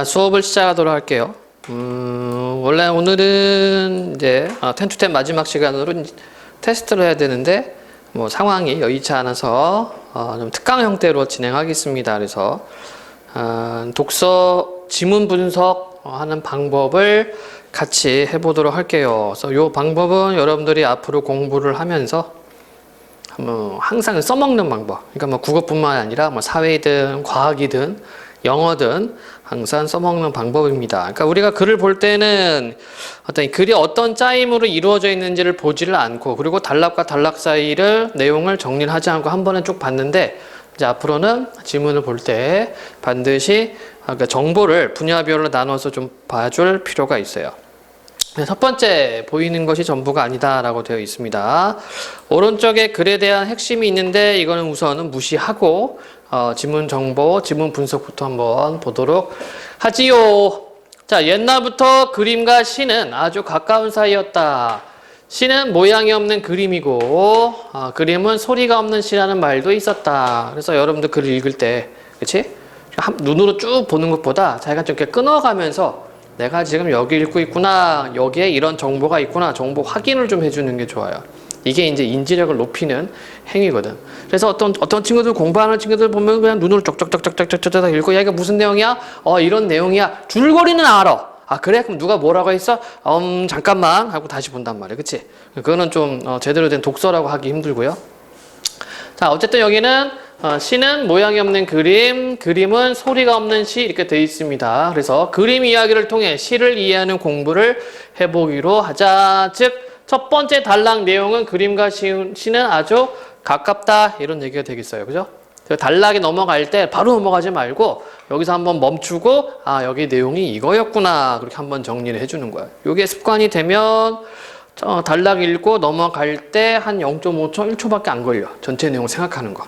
자, 수업을 시작하도록 할게요. 원래 오늘은 이제 10to10 마지막 시간으로 테스트를 해야 되는데 뭐 상황이 여의치 않아서 좀 특강 형태로 진행하겠습니다. 그래서 독서 지문 분석 하는 방법을 같이 해보도록 할게요. 그래서 이 방법은 여러분들이 앞으로 공부를 하면서 항상 써먹는 방법. 그러니까 뭐 국어뿐만 아니라 뭐 사회든 과학이든 영어든 항상 써먹는 방법입니다. 그러니까 우리가 글을 볼 때는 어떤 글이 어떤 짜임으로 이루어져 있는지를 보지를 않고, 그리고 단락과 단락 사이를 내용을 정리를 하지 않고 한 번에 쭉 봤는데, 이제 앞으로는 지문을 볼 때 반드시 그러니까 정보를 분야별로 나눠서 좀 봐줄 필요가 있어요. 첫 번째, 보이는 것이 전부가 아니다라고 되어 있습니다. 오른쪽에 글에 대한 핵심이 있는데 이거는 우선은 무시하고 지문 정보, 지문 분석부터 한번 보도록 하지요. 자, 옛날부터 그림과 시는 아주 가까운 사이였다. 시는 모양이 없는 그림이고 그림은 소리가 없는 시라는 말도 있었다. 그래서 여러분들 글을 읽을 때, 그치? 눈으로 쭉 보는 것보다 자기가 좀 이렇게 끊어가면서 내가 지금 여기 읽고 있구나, 여기에 이런 정보가 있구나, 정보 확인을 좀 해주는 게 좋아요. 이게 이제 인지력을 높이는 행위거든. 그래서 어떤 친구들, 공부하는 친구들 보면 그냥 눈으로 쩍쩍쩍쩍쩍쩍 읽고, 야, 이게 무슨 내용이야? 이런 내용이야. 줄거리는 알아. 그래? 그럼 누가 뭐라고 했어? 잠깐만 하고 다시 본단 말이야. 그치? 그거는 좀 제대로 된 독서라고 하기 힘들고요. 자, 어쨌든 여기는 시는 모양이 없는 그림, 그림은 소리가 없는 시, 이렇게 되어 있습니다. 그래서 그림 이야기를 통해 시를 이해하는 공부를 해보기로 하자. 즉, 첫 번째 단락 내용은 그림과 시는 아주 가깝다, 이런 얘기가 되겠어요. 그죠? 그 단락에 넘어갈 때 바로 넘어가지 말고 여기서 한번 멈추고 여기 내용이 이거였구나, 그렇게 한번 정리를 해주는 거예요. 이게 습관이 되면 단락 읽고 넘어갈 때 한 0.5초, 1초밖에 안 걸려. 전체 내용 생각하는 거.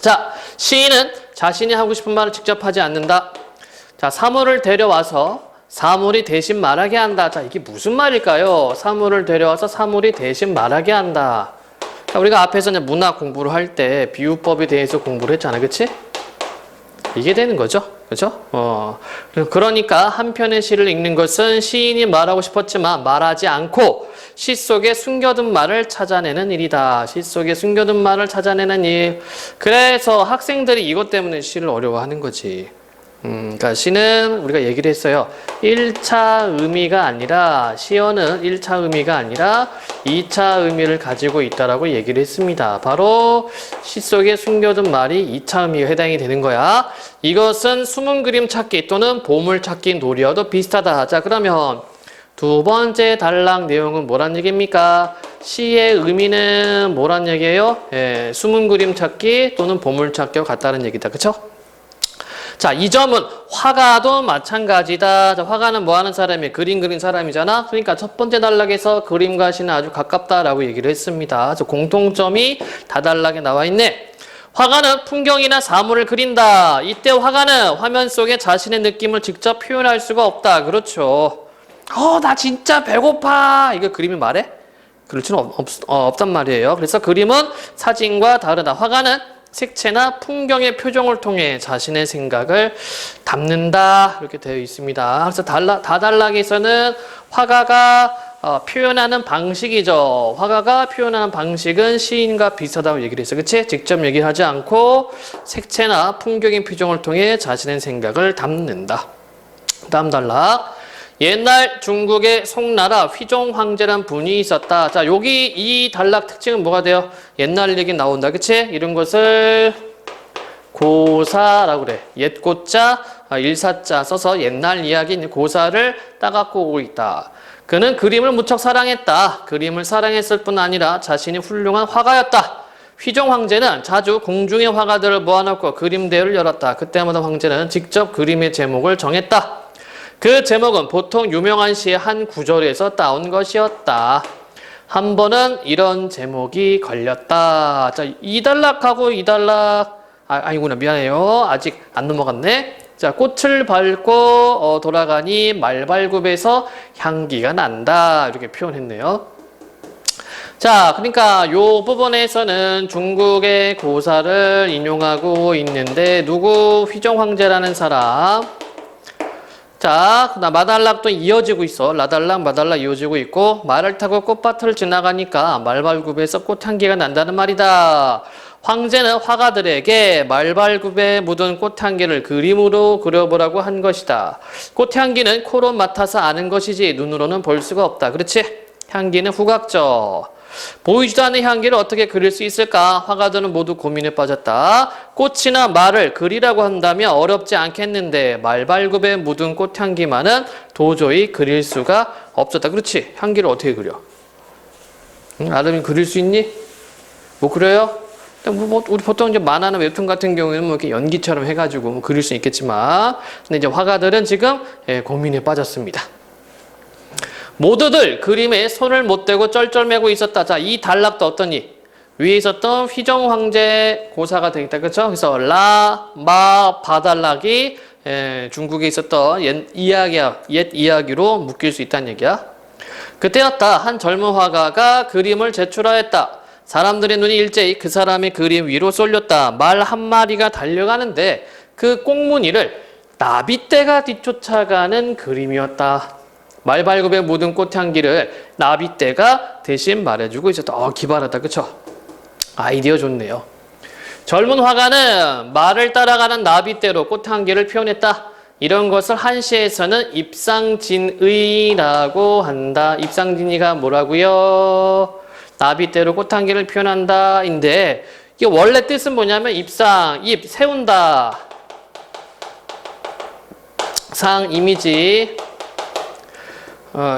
자, 시인은 자신이 하고 싶은 말을 직접 하지 않는다. 자, 사물을 데려와서 사물이 대신 말하게 한다. 자, 이게 무슨 말일까요? 사물을 데려와서 사물이 대신 말하게 한다. 자, 우리가 앞에서 이제 문학 공부를 할 때 비유법에 대해서 공부를 했잖아. 그치? 이게 되는 거죠. 그죠? 그러니까 한 편의 시를 읽는 것은 시인이 말하고 싶었지만 말하지 않고 시 속에 숨겨둔 말을 찾아내는 일이다. 시 속에 숨겨둔 말을 찾아내는 일. 그래서 학생들이 이것 때문에 시를 어려워하는 거지. 그러니까 시는 우리가 얘기를 했어요. 1차 의미가 아니라, 시어는 1차 의미가 아니라 2차 의미를 가지고 있다라고 얘기를 했습니다. 바로 시 속에 숨겨둔 말이 2차 의미에 해당이 되는 거야. 이것은 숨은 그림 찾기 또는 보물 찾기 놀이와도 비슷하다. 자, 그러면 두 번째 단락 내용은 뭐란 얘기입니까? 시의 의미는 뭐란 얘기예요? 숨은 그림 찾기 또는 보물 찾기와 같다는 얘기다. 그쵸? 자, 이 점은 화가도 마찬가지다. 자, 화가는 뭐 하는 사람이에요? 그림 그린 사람이잖아. 그러니까 첫 번째 단락에서 그림과 시는 아주 가깝다라고 얘기를 했습니다. 그래서 공통점이 다단락에 나와 있네. 화가는 풍경이나 사물을 그린다. 이때 화가는 화면 속에 자신의 느낌을 직접 표현할 수가 없다. 그렇죠. 나 진짜 배고파. 이거 그림이 말해? 그럴 수는 없단 말이에요. 그래서 그림은 사진과 다르다. 화가는 색채나 풍경의 표정을 통해 자신의 생각을 담는다, 이렇게 되어 있습니다. 그래서 다단락에서는 화가가 표현하는 방식이죠. 화가가 표현하는 방식은 시인과 비슷하다고 얘기를 했어요. 그치? 직접 얘기하지 않고 색채나 풍경의 표정을 통해 자신의 생각을 담는다. 다음 단락. 옛날 중국의 송나라 휘종 황제란 분이 있었다. 자, 여기 이 단락 특징은 뭐가 돼요? 옛날 얘기 나온다. 그치? 이런 것을 고사라고 그래. 옛고자, 일사자 써서 옛날 이야기, 고사를 따갖고 오고 있다. 그는 그림을 무척 사랑했다. 그림을 사랑했을 뿐 아니라 자신이 훌륭한 화가였다. 휘종 황제는 자주 궁중의 화가들을 모아놓고 그림 대회를 열었다. 그때마다 황제는 직접 그림의 제목을 정했다. 그 제목은 보통 유명한 시의 한 구절에서 따온 것이었다. 한 번은 이런 제목이 걸렸다. 자, 이 단락하고 이 단락, 아니구나, 미안해요. 아직 안 넘어갔네. 자, 꽃을 밟고 돌아가니 말발굽에서 향기가 난다. 이렇게 표현했네요. 자, 그러니까 요 부분에서는 중국의 고사를 인용하고 있는데, 누구? 휘종 황제라는 사람. 자, 그다음 마달락도 이어지고 있어. 라달락, 마달락 이어지고 있고 말을 타고 꽃밭을 지나가니까 말발굽에서 꽃향기가 난다는 말이다. 황제는 화가들에게 말발굽에 묻은 꽃향기를 그림으로 그려보라고 한 것이다. 꽃향기는 코로 맡아서 아는 것이지 눈으로는 볼 수가 없다. 그렇지? 향기는 후각적. 보이지도 않는 향기를 어떻게 그릴 수 있을까? 화가들은 모두 고민에 빠졌다. 꽃이나 말을 그리라고 한다면 어렵지 않겠는데 말발굽에 묻은 꽃향기만은 도저히 그릴 수가 없었다. 그렇지? 향기를 어떻게 그려? 아름이 그릴 수 있니? 못 그려요? 우리 보통 이제 만화나 웹툰 같은 경우에는 뭐 이렇게 연기처럼 해가지고 뭐 그릴 수 있겠지만, 근데 이제 화가들은 지금 고민에 빠졌습니다. 모두들 그림에 손을 못 대고 쩔쩔매고 있었다. 자, 이 단락도 어떠니? 위에 있었던 휘정 황제 고사가 되겠다. 그렇죠? 그래서 라, 마, 바 단락이 중국에 있었던 옛 이야기로 묶일 수 있다는 얘기야. 그때였다. 한 젊은 화가가 그림을 제출하였다. 사람들의 눈이 일제히 그 사람의 그림 위로 쏠렸다. 말 한 마리가 달려가는데 그 꽁무니를 나비떼가 뒤쫓아가는 그림이었다. 말발굽에 묻은 꽃향기를 나비떼가 대신 말해주고 있었다. 기발하다. 그쵸? 아이디어 좋네요. 젊은 화가는 말을 따라가는 나비떼로 꽃향기를 표현했다. 이런 것을 한시에서는 입상진의라고 한다. 입상진의가 뭐라고요? 나비떼로 꽃향기를 표현한다. 인데 이게 원래 뜻은 뭐냐면 입상, 입, 세운다. 상, 이미지.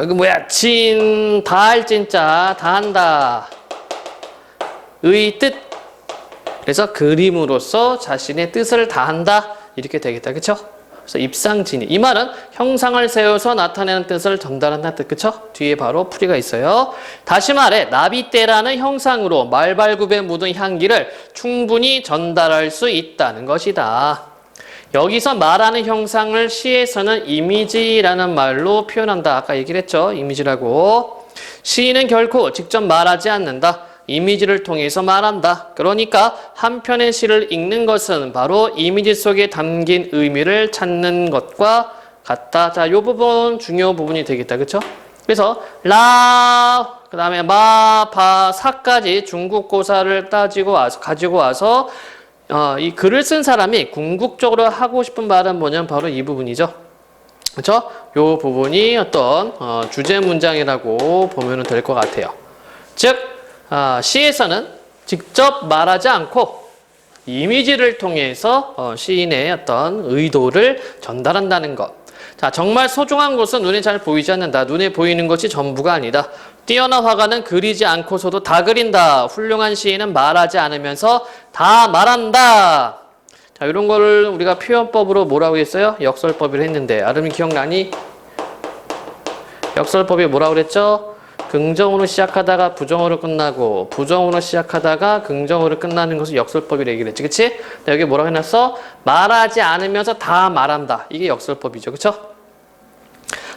이거 뭐야? 진, 다할 진짜, 다한다. 의 뜻. 그래서 그림으로써 자신의 뜻을 다한다. 이렇게 되겠다. 그쵸? 그래서 입상진의. 이 말은 형상을 세워서 나타내는 뜻을 전달한다는 뜻. 그쵸? 뒤에 바로 풀이가 있어요. 다시 말해, 나비떼라는 형상으로 말발굽에 묻은 향기를 충분히 전달할 수 있다는 것이다. 여기서 말하는 형상을 시에서는 이미지라는 말로 표현한다. 아까 얘기를 했죠. 이미지라고. 시인은 결코 직접 말하지 않는다. 이미지를 통해서 말한다. 그러니까 한 편의 시를 읽는 것은 바로 이미지 속에 담긴 의미를 찾는 것과 같다. 자, 요 부분 중요 부분이 되겠다. 그쵸? 그래서 라, 그 다음에 마, 바, 사까지 중국 고사를 가지고 와서 이 글을 쓴 사람이 궁극적으로 하고 싶은 말은 뭐냐면 바로 이 부분이죠. 그렇죠? 요 부분이 어떤 주제 문장이라고 보면 될 것 같아요. 즉 시에서는 직접 말하지 않고 이미지를 통해서 시인의 어떤 의도를 전달한다는 것. 자, 정말 소중한 것은 눈에 잘 보이지 않는다. 눈에 보이는 것이 전부가 아니다. 뛰어난 화가는 그리지 않고서도 다 그린다. 훌륭한 시인은 말하지 않으면서 다 말한다. 자, 이런 거를 우리가 표현법으로 뭐라고 했어요? 역설법을 했는데, 아름이 기억나니? 역설법이 뭐라고 그랬죠? 긍정으로 시작하다가 부정으로 끝나고, 부정으로 시작하다가 긍정으로 끝나는 것을 역설법이라고 얘기를 했지. 그치? 여기 뭐라고 해놨어? 말하지 않으면서 다 말한다. 이게 역설법이죠. 그쵸?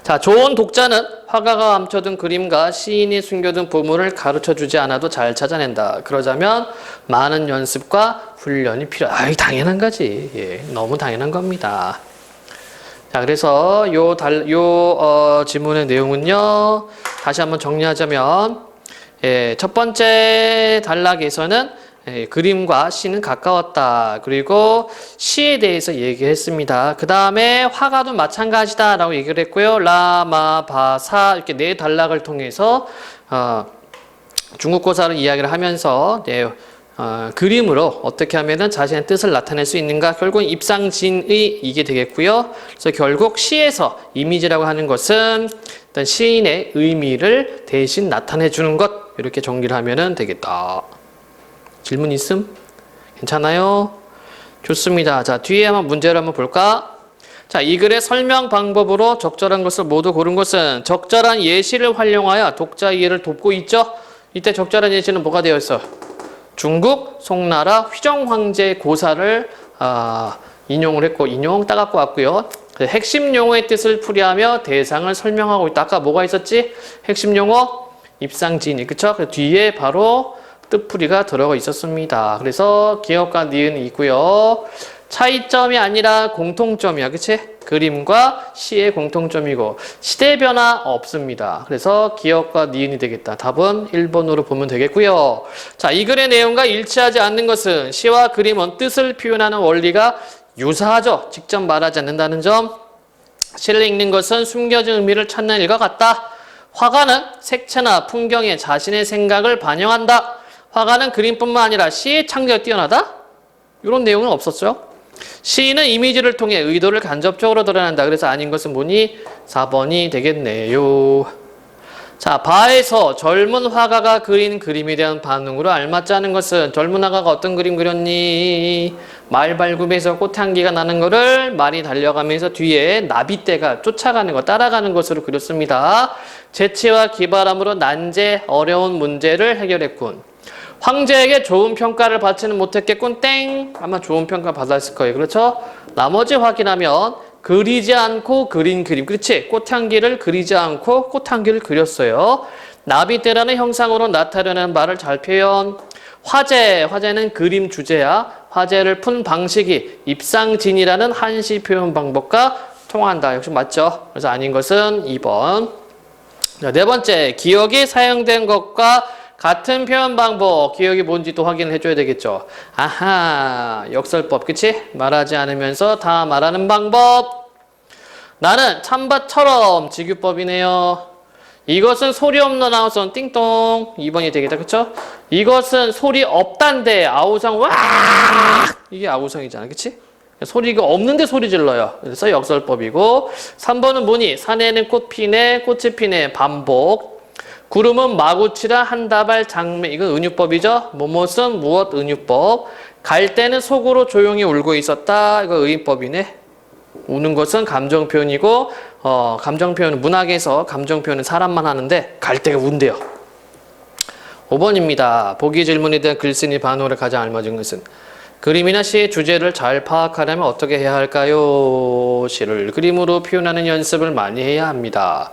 자, 좋은 독자는 화가가 감춰둔 그림과 시인이 숨겨둔 보물을 가르쳐주지 않아도 잘 찾아낸다. 그러자면 많은 연습과 훈련이 필요하다. 당연한 거지. 예, 너무 당연한 겁니다. 자, 그래서 지문의 내용은요, 다시 한번 정리하자면, 첫 번째 단락에서는 그림과 시는 가까웠다. 그리고 시에 대해서 얘기했습니다. 그 다음에 화가도 마찬가지다 라고 얘기를 했고요. 라, 마, 바, 사 이렇게 네 단락을 통해서 중국고사를 이야기를 하면서 그림으로 어떻게 하면은 자신의 뜻을 나타낼 수 있는가? 결국 입상진의 이게 되겠고요. 그래서 결국 시에서 이미지라고 하는 것은 일단 시인의 의미를 대신 나타내 주는 것, 이렇게 정리를 하면은 되겠다. 질문 있음? 괜찮아요? 좋습니다. 자, 뒤에 한번 문제를 한번 볼까? 자, 이 글의 설명 방법으로 적절한 것을 모두 고른 것은 적절한 예시를 활용하여 독자 이해를 돕고 있죠? 이때 적절한 예시는 뭐가 되어 있어? 중국 송나라 휘정 황제 고사를 인용을 했고, 인용 따갖고 왔고요. 핵심 용어의 뜻을 풀이하며 대상을 설명하고 있다. 아까 뭐가 있었지? 핵심 용어 입상진의. 그쵸? 그 뒤에 바로 뜻풀이가 들어가 있었습니다. 그래서 기억과 니은이 있고요. 차이점이 아니라 공통점이야. 그치? 그림과 시의 공통점이고 시대 변화 없습니다. 그래서 기억과 니은이 되겠다. 답은 1번으로 보면 되겠고요. 자, 이 글의 내용과 일치하지 않는 것은 시와 그림은 뜻을 표현하는 원리가 유사하죠. 직접 말하지 않는다는 점. 시를 읽는 것은 숨겨진 의미를 찾는 일과 같다. 화가는 색채나 풍경에 자신의 생각을 반영한다. 화가는 그림뿐만 아니라 시의 창작이 뛰어나다? 이런 내용은 없었죠. 시인은 이미지를 통해 의도를 간접적으로 드러낸다. 그래서 아닌 것은 뭐니? 4번이 되겠네요. 자, 바에서 젊은 화가가 그린 그림에 대한 반응으로 알맞지 않은 것은 젊은 화가가 어떤 그림 그렸니? 말발굽에서 꽃향기가 나는 거를 말이 달려가면서 뒤에 나비떼가 쫓아가는 거, 따라가는 것으로 그렸습니다. 재치와 기발함으로 난제, 어려운 문제를 해결했군. 황제에게 좋은 평가를 받지는 못했겠군. 땡! 아마 좋은 평가 받았을 거예요. 그렇죠? 나머지 확인하면 그리지 않고 그린 그림. 그렇지? 꽃향기를 그리지 않고 꽃향기를 그렸어요. 나비떼라는 형상으로 나타내는 말을 잘 표현. 화제는 그림 주제야. 화제를 푼 방식이 입상진이라는 한시 표현 방법과 통한다. 역시 맞죠? 그래서 아닌 것은 2번. 자, 네 번째, 기억이 사용된 것과 같은 표현 방법, 기억이 뭔지 또 확인을 해줘야 되겠죠. 아하, 역설법, 그치? 말하지 않으면서 다 말하는 방법. 나는 찬밭처럼 직유법이네요. 이것은 소리 없는 아우성, 띵동. 2번이 되겠다, 그쵸? 이것은 소리 없단데, 아우성, 와! 이게 아우성이잖아, 그치? 소리가 없는데 소리 질러요. 그래서 역설법이고. 3번은 뭐니? 산에는 꽃 피네, 꽃이 피네, 반복. 구름은 마구치라 한다발 장매. 이건 은유법이죠. 뭐뭇은 무엇 은유법. 갈 때는 속으로 조용히 울고 있었다. 이거 의인법이네. 우는 것은 감정 표현이고 감정 표현은 문학에서 감정 표현은 사람만 하는데 갈 때가 운대요. 5번입니다. 보기 질문에 대한 글쓴이 반응으로 가장 알맞은 것은 그림이나 시의 주제를 잘 파악하려면 어떻게 해야 할까요? 시를 그림으로 표현하는 연습을 많이 해야 합니다.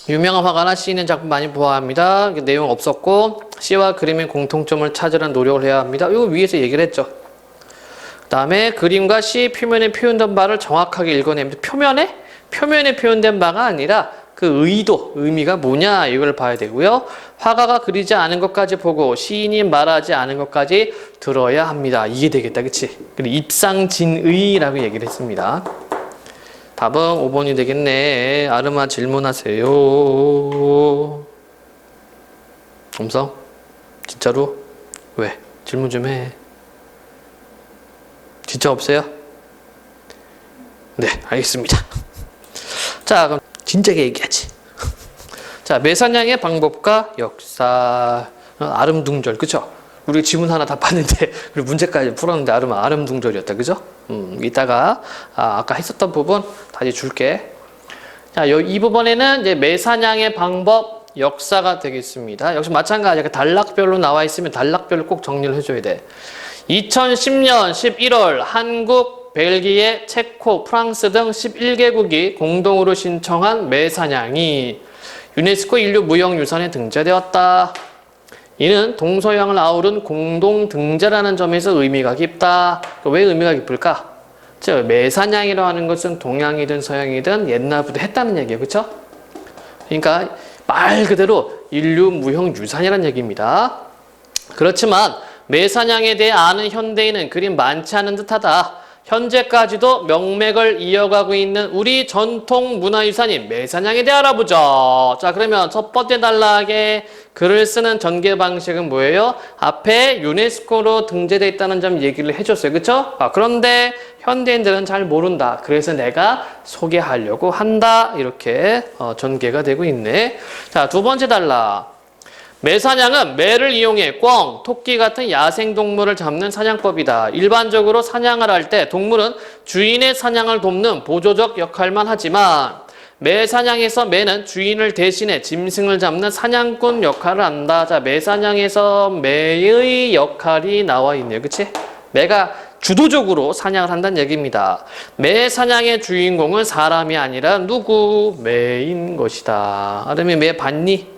유명한 화가나 시인의 작품 많이 보아야 합니다. 내용 없었고 시와 그림의 공통점을 찾으려는 노력을 해야 합니다. 이거 위에서 얘기를 했죠. 그 다음에 그림과 시 표면에 표현된 바를 정확하게 읽어냅니다. 표면에 표현된 바가 아니라 그 의도, 의미가 뭐냐 이걸 봐야 되고요. 화가가 그리지 않은 것까지 보고 시인이 말하지 않은 것까지 들어야 합니다. 이게 되겠다, 그치? 그리고 입상진의라고 얘기를 했습니다. 답은 5번이 되겠네. 아르마 질문하세요. 엄성? 진짜로? 왜? 질문 좀 해. 진짜 없어요? 네, 알겠습니다. 자, 그럼 진작에 얘기하지. 자, 매사냥의 방법과 역사. 아름둥절, 그쵸? 우리 지문 하나 다 봤는데, 그리고 문제까지 풀었는데, 아름둥절이었다, 그죠? 이따가, 아까 했었던 부분 다시 줄게. 자, 이 부분에는 이제 매사냥의 방법, 역사가 되겠습니다. 역시 마찬가지야. 단락별로 나와 있으면 단락별로 꼭 정리를 해줘야 돼. 2010년 11월 한국, 벨기에, 체코, 프랑스 등 11개국이 공동으로 신청한 매사냥이 유네스코 인류무형유산에 등재되었다. 이는 동서양을 아우른 공동 등재라는 점에서 의미가 깊다. 왜 의미가 깊을까? 즉 매사냥이라고 하는 것은 동양이든 서양이든 옛날부터 했다는 얘기예요. 그렇죠? 그러니까 말 그대로 인류 무형 유산이라는 얘기입니다. 그렇지만 매사냥에 대해 아는 현대인은 그리 많지 않은 듯하다. 현재까지도 명맥을 이어가고 있는 우리 전통 문화유산인 매사냥에 대해 알아보자. 자, 그러면 첫 번째 단락에 글을 쓰는 전개 방식은 뭐예요? 앞에 유네스코로 등재되어 있다는 점 얘기를 해줬어요. 그쵸? 그런데 현대인들은 잘 모른다. 그래서 내가 소개하려고 한다. 이렇게 전개가 되고 있네. 자, 두 번째 단락. 매사냥은 매를 이용해 꿩, 토끼 같은 야생동물을 잡는 사냥법이다. 일반적으로 사냥을 할 때 동물은 주인의 사냥을 돕는 보조적 역할만 하지만 매사냥에서 매는 주인을 대신해 짐승을 잡는 사냥꾼 역할을 한다. 자, 매사냥에서 매의 역할이 나와 있네요. 그치? 매가 주도적으로 사냥을 한다는 얘기입니다. 매 사냥의 주인공은 사람이 아니라 누구? 매인 것이다. 아름이 매 봤니?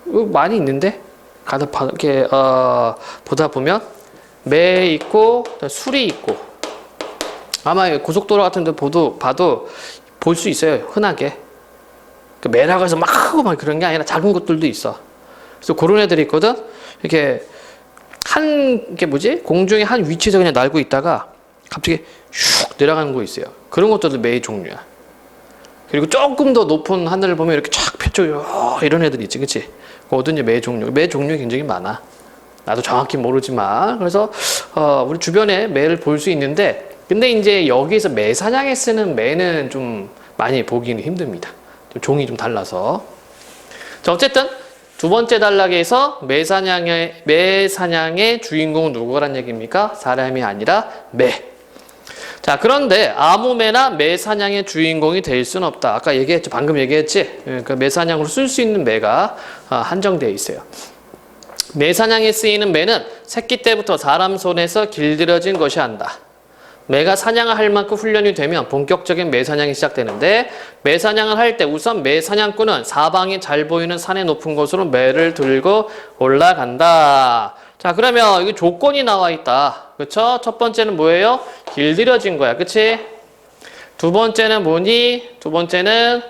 많이 있는데? 가서 이렇게 보다 보면 매 있고 술이 있고 아마 고속도로 같은 데 봐도 볼 수 있어요. 흔하게. 그 매라고 해서 막 하고 막 그런 게 아니라 작은 것들도 있어. 그래서 그런 애들이 있거든. 이렇게 이게 뭐지? 공중에 한 위치에서 그냥 날고 있다가 갑자기 슉 내려가는 거 있어요. 그런 것들도 매의 종류야. 그리고 조금 더 높은 하늘을 보면 이렇게 쫙 펼쳐 이런 애들이 있지, 그치? 그것도 이제 매 종류. 매 종류 굉장히 많아. 나도 정확히 모르지만. 그래서, 우리 주변에 매를 볼 수 있는데, 근데 이제 여기서 매 사냥에 쓰는 매는 좀 많이 보기는 힘듭니다. 좀 종이 좀 달라서. 자, 어쨌든, 두 번째 단락에서 매 사냥의 주인공은 누구란 얘기입니까? 사람이 아니라 매. 자, 그런데 아무 매나 매 사냥의 주인공이 될 수는 없다. 아까 얘기했죠. 방금 얘기했지. 그러니까 매 사냥으로 쓸 수 있는 매가 한정되어 있어요. 매 사냥에 쓰이는 매는 새끼 때부터 사람 손에서 길들여진 것이 한다. 매가 사냥을 할 만큼 훈련이 되면 본격적인 매 사냥이 시작되는데 매 사냥을 할 때 우선 매 사냥꾼은 사방이 잘 보이는 산의 높은 곳으로 매를 들고 올라간다. 자, 그러면 여기 조건이 나와 있다. 그쵸? 첫 번째는 뭐예요? 길들여진 거야. 그치? 두 번째는 뭐니? 두 번째는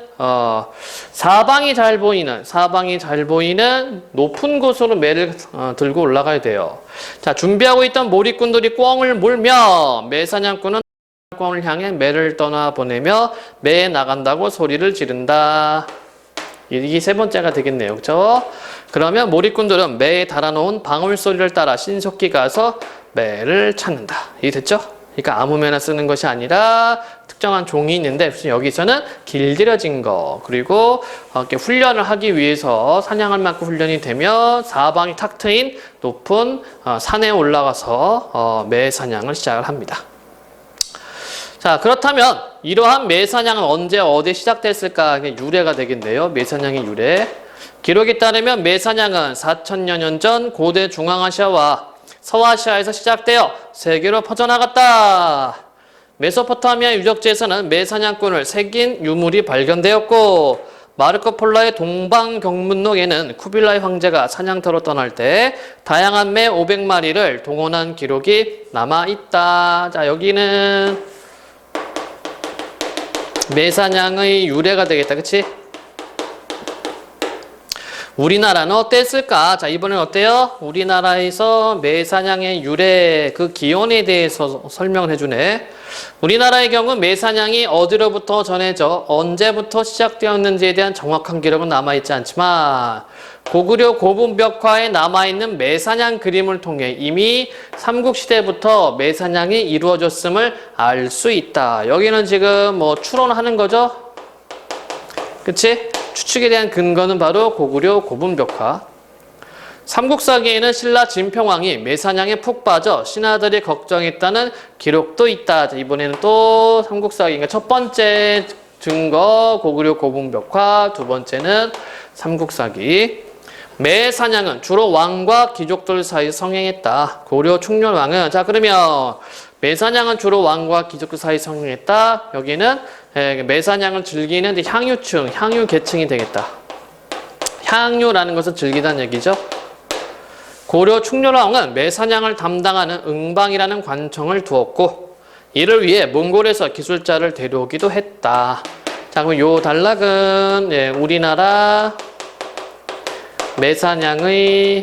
사방이 잘 보이는 높은 곳으로 매를 들고 올라가야 돼요. 자, 준비하고 있던 몰입꾼들이 꿩을 몰며 매 사냥꾼은 꿩을 향해 매를 떠나보내며 매에 나간다고 소리를 지른다. 이게 세 번째가 되겠네요. 그쵸? 그러면 몰입꾼들은 매에 달아놓은 방울 소리를 따라 신속히 가서 매를 찾는다. 이해됐죠? 그러니까 아무 매나 쓰는 것이 아니라 특정한 종이 있는데 여기서는 길들여진 거 그리고 이렇게 훈련을 하기 위해서 사냥할 만큼 훈련이 되면 사방이 탁 트인 높은 산에 올라가서 매 사냥을 시작을 합니다. 자, 그렇다면 이러한 매 사냥은 언제 어디 시작됐을까? 유래가 되겠네요. 매 사냥의 유래. 기록에 따르면 매 사냥은 4천여 년 전 고대 중앙아시아와 서아시아에서 시작되어 세계로 퍼져나갔다. 메소포타미아 유적지에서는 매 사냥꾼을 새긴 유물이 발견되었고 마르코 폴로의 동방경문록에는 쿠빌라이 황제가 사냥터로 떠날 때 다양한 매 500마리를 동원한 기록이 남아있다. 자, 여기는 매 사냥의 유래가 되겠다. 그치? 우리나라는 어땠을까? 자, 이번엔 어때요? 우리나라에서 매 사냥의 유래, 그 기원에 대해서 설명을 해주네. 우리나라의 경우 매 사냥이 어디로부터 전해져 언제부터 시작되었는지에 대한 정확한 기록은 남아있지 않지만 고구려 고분벽화에 남아있는 매 사냥 그림을 통해 이미 삼국시대부터 매 사냥이 이루어졌음을 알 수 있다. 여기는 지금 뭐 추론하는 거죠? 그치? 추측에 대한 근거는 바로 고구려 고분벽화. 삼국사기에는 신라 진평왕이 매사냥에 푹 빠져 신하들이 걱정했다는 기록도 있다. 자, 이번에는 또 삼국사기인가 첫 번째 증거 고구려 고분벽화, 두 번째는 삼국사기. 매사냥은 주로 왕과 귀족들 사이 성행했다. 고려 충렬왕은 자, 그러면 매사냥은 주로 왕과 귀족들 사이 성행했다. 여기는 매사냥을 즐기는 향유층, 향유 계층이 되겠다. 향유라는 것을 즐기다는 얘기죠. 고려 충렬왕은 매사냥을 담당하는 응방이라는 관청을 두었고 이를 위해 몽골에서 기술자를 데려오기도 했다. 자, 그럼 요 단락은 우리나라 매사냥의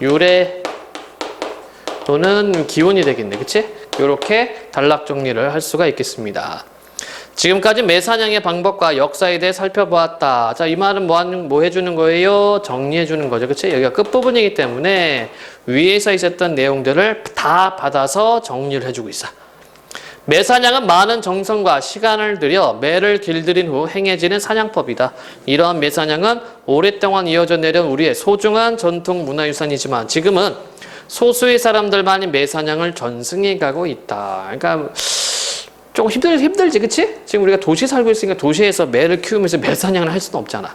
유래 또는 기원이 되겠네. 그치? 요렇게 단락 정리를 할 수가 있겠습니다. 지금까지 매사냥의 방법과 역사에 대해 살펴보았다. 자, 이 말은 뭐 해주는 거예요? 정리해주는 거죠. 그치? 여기가 끝부분이기 때문에 위에서 있었던 내용들을 다 받아서 정리를 해주고 있어. 매사냥은 많은 정성과 시간을 들여 매를 길들인 후 행해지는 사냥법이다. 이러한 매사냥은 오랫동안 이어져 내려온 우리의 소중한 전통 문화유산이지만 지금은 소수의 사람들만이 매사냥을 전승해 가고 있다. 그러니까 조금 힘들지, 그치? 지금 우리가 도시에 살고 있으니까 도시에서 매를 키우면서 매사냥을 할 수는 없잖아.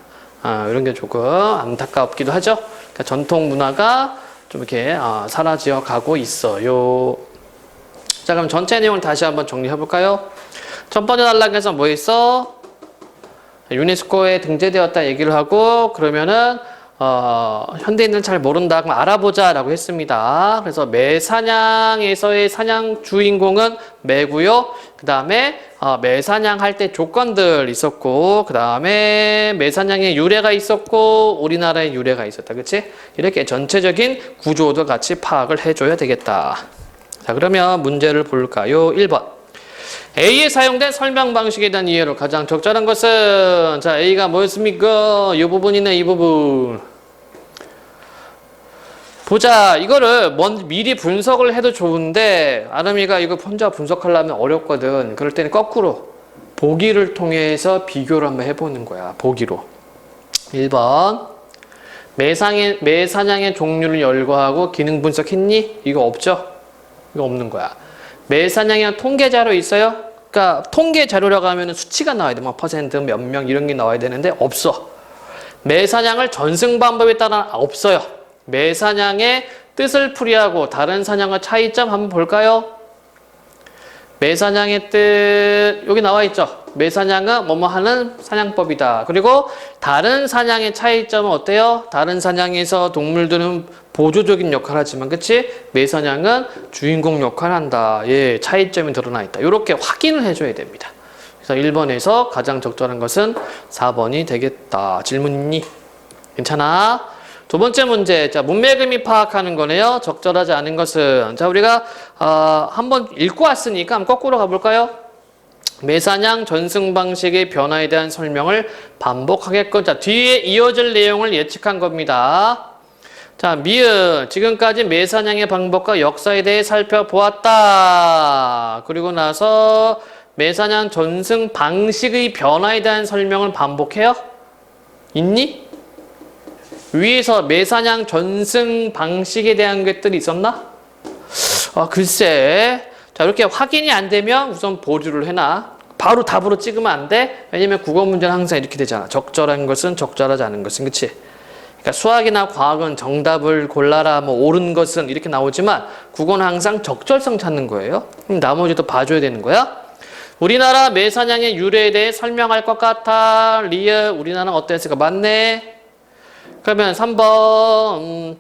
이런 게 조금 안타깝기도 하죠. 그러니까 전통 문화가 좀 이렇게 사라져 가고 있어요. 자, 그럼 전체 내용을 다시 한번 정리해 볼까요? 첫 번째 단락에서 뭐 있어? 유네스코에 등재되었다 얘기를 하고 그러면은 현대인은 잘 모른다. 그럼 알아보자라고 했습니다. 그래서 매사냥에서의 사냥 주인공은 매고요. 그 다음에 매사냥할 때 조건들 있었고, 그 다음에 매사냥의 유래가 있었고, 우리나라의 유래가 있었다. 그치? 이렇게 전체적인 구조도 같이 파악을 해줘야 되겠다. 자, 그러면 문제를 볼까요? 1번. A에 사용된 설명 방식에 대한 이해로 가장 적절한 것은, 자, A가 뭐였습니까? 이 부분이네, 이 부분. 보자. 이거를 미리 분석을 해도 좋은데, 아름이가 이거 혼자 분석하려면 어렵거든. 그럴 때는 거꾸로 보기를 통해서 비교를 한번 해보는 거야. 보기로. 1번. 매사냥의 종류를 열거하고 기능 분석했니? 이거 없죠? 이거 없는 거야. 매사냥의 통계 자료 있어요? 그러니까 통계 자료라고 하면 수치가 나와야 돼. 뭐 퍼센트, 몇 명 이런 게 나와야 되는데 없어. 매사냥을 전승 방법에 따라 없어요. 매사냥의 뜻을 풀이하고 다른 사냥의 차이점 한번 볼까요? 매사냥의 뜻 여기 나와 있죠. 매사냥은 뭐뭐 하는 사냥법이다. 그리고 다른 사냥의 차이점은 어때요? 다른 사냥에서 동물들은 보조적인 역할을 하지만 그치? 매사냥은 주인공 역할을 한다. 예, 차이점이 드러나 있다. 이렇게 확인을 해줘야 됩니다. 그래서 1번에서 가장 적절한 것은 4번이 되겠다. 질문 있니? 괜찮아? 두 번째 문제, 자, 문맥의미 파악하는 거네요. 적절하지 않은 것은. 자, 우리가, 한번 읽고 왔으니까 한번 거꾸로 가볼까요? 매사냥 전승 방식의 변화에 대한 설명을 반복하겠건. 자, 뒤에 이어질 내용을 예측한 겁니다. 자, 미은. 지금까지 매사냥의 방법과 역사에 대해 살펴보았다. 그리고 나서 매사냥 전승 방식의 변화에 대한 설명을 반복해요? 있니? 위에서 매사냥 전승 방식에 대한 것들이 있었나? 글쎄. 자, 이렇게 확인이 안 되면 우선 보류를 해놔. 바로 답으로 찍으면 안 돼. 왜냐면 국어 문제는 항상 이렇게 되잖아. 적절한 것은 적절하지 않은 것은. 그치? 그러니까 수학이나 과학은 정답을 골라라, 뭐 옳은 것은 이렇게 나오지만 국어는 항상 적절성 찾는 거예요. 그럼 나머지도 봐줘야 되는 거야. 우리나라 매사냥의 유래에 대해 설명할 것 같아. 리을. 우리나라는 어땠을까? 맞네. 그러면 3번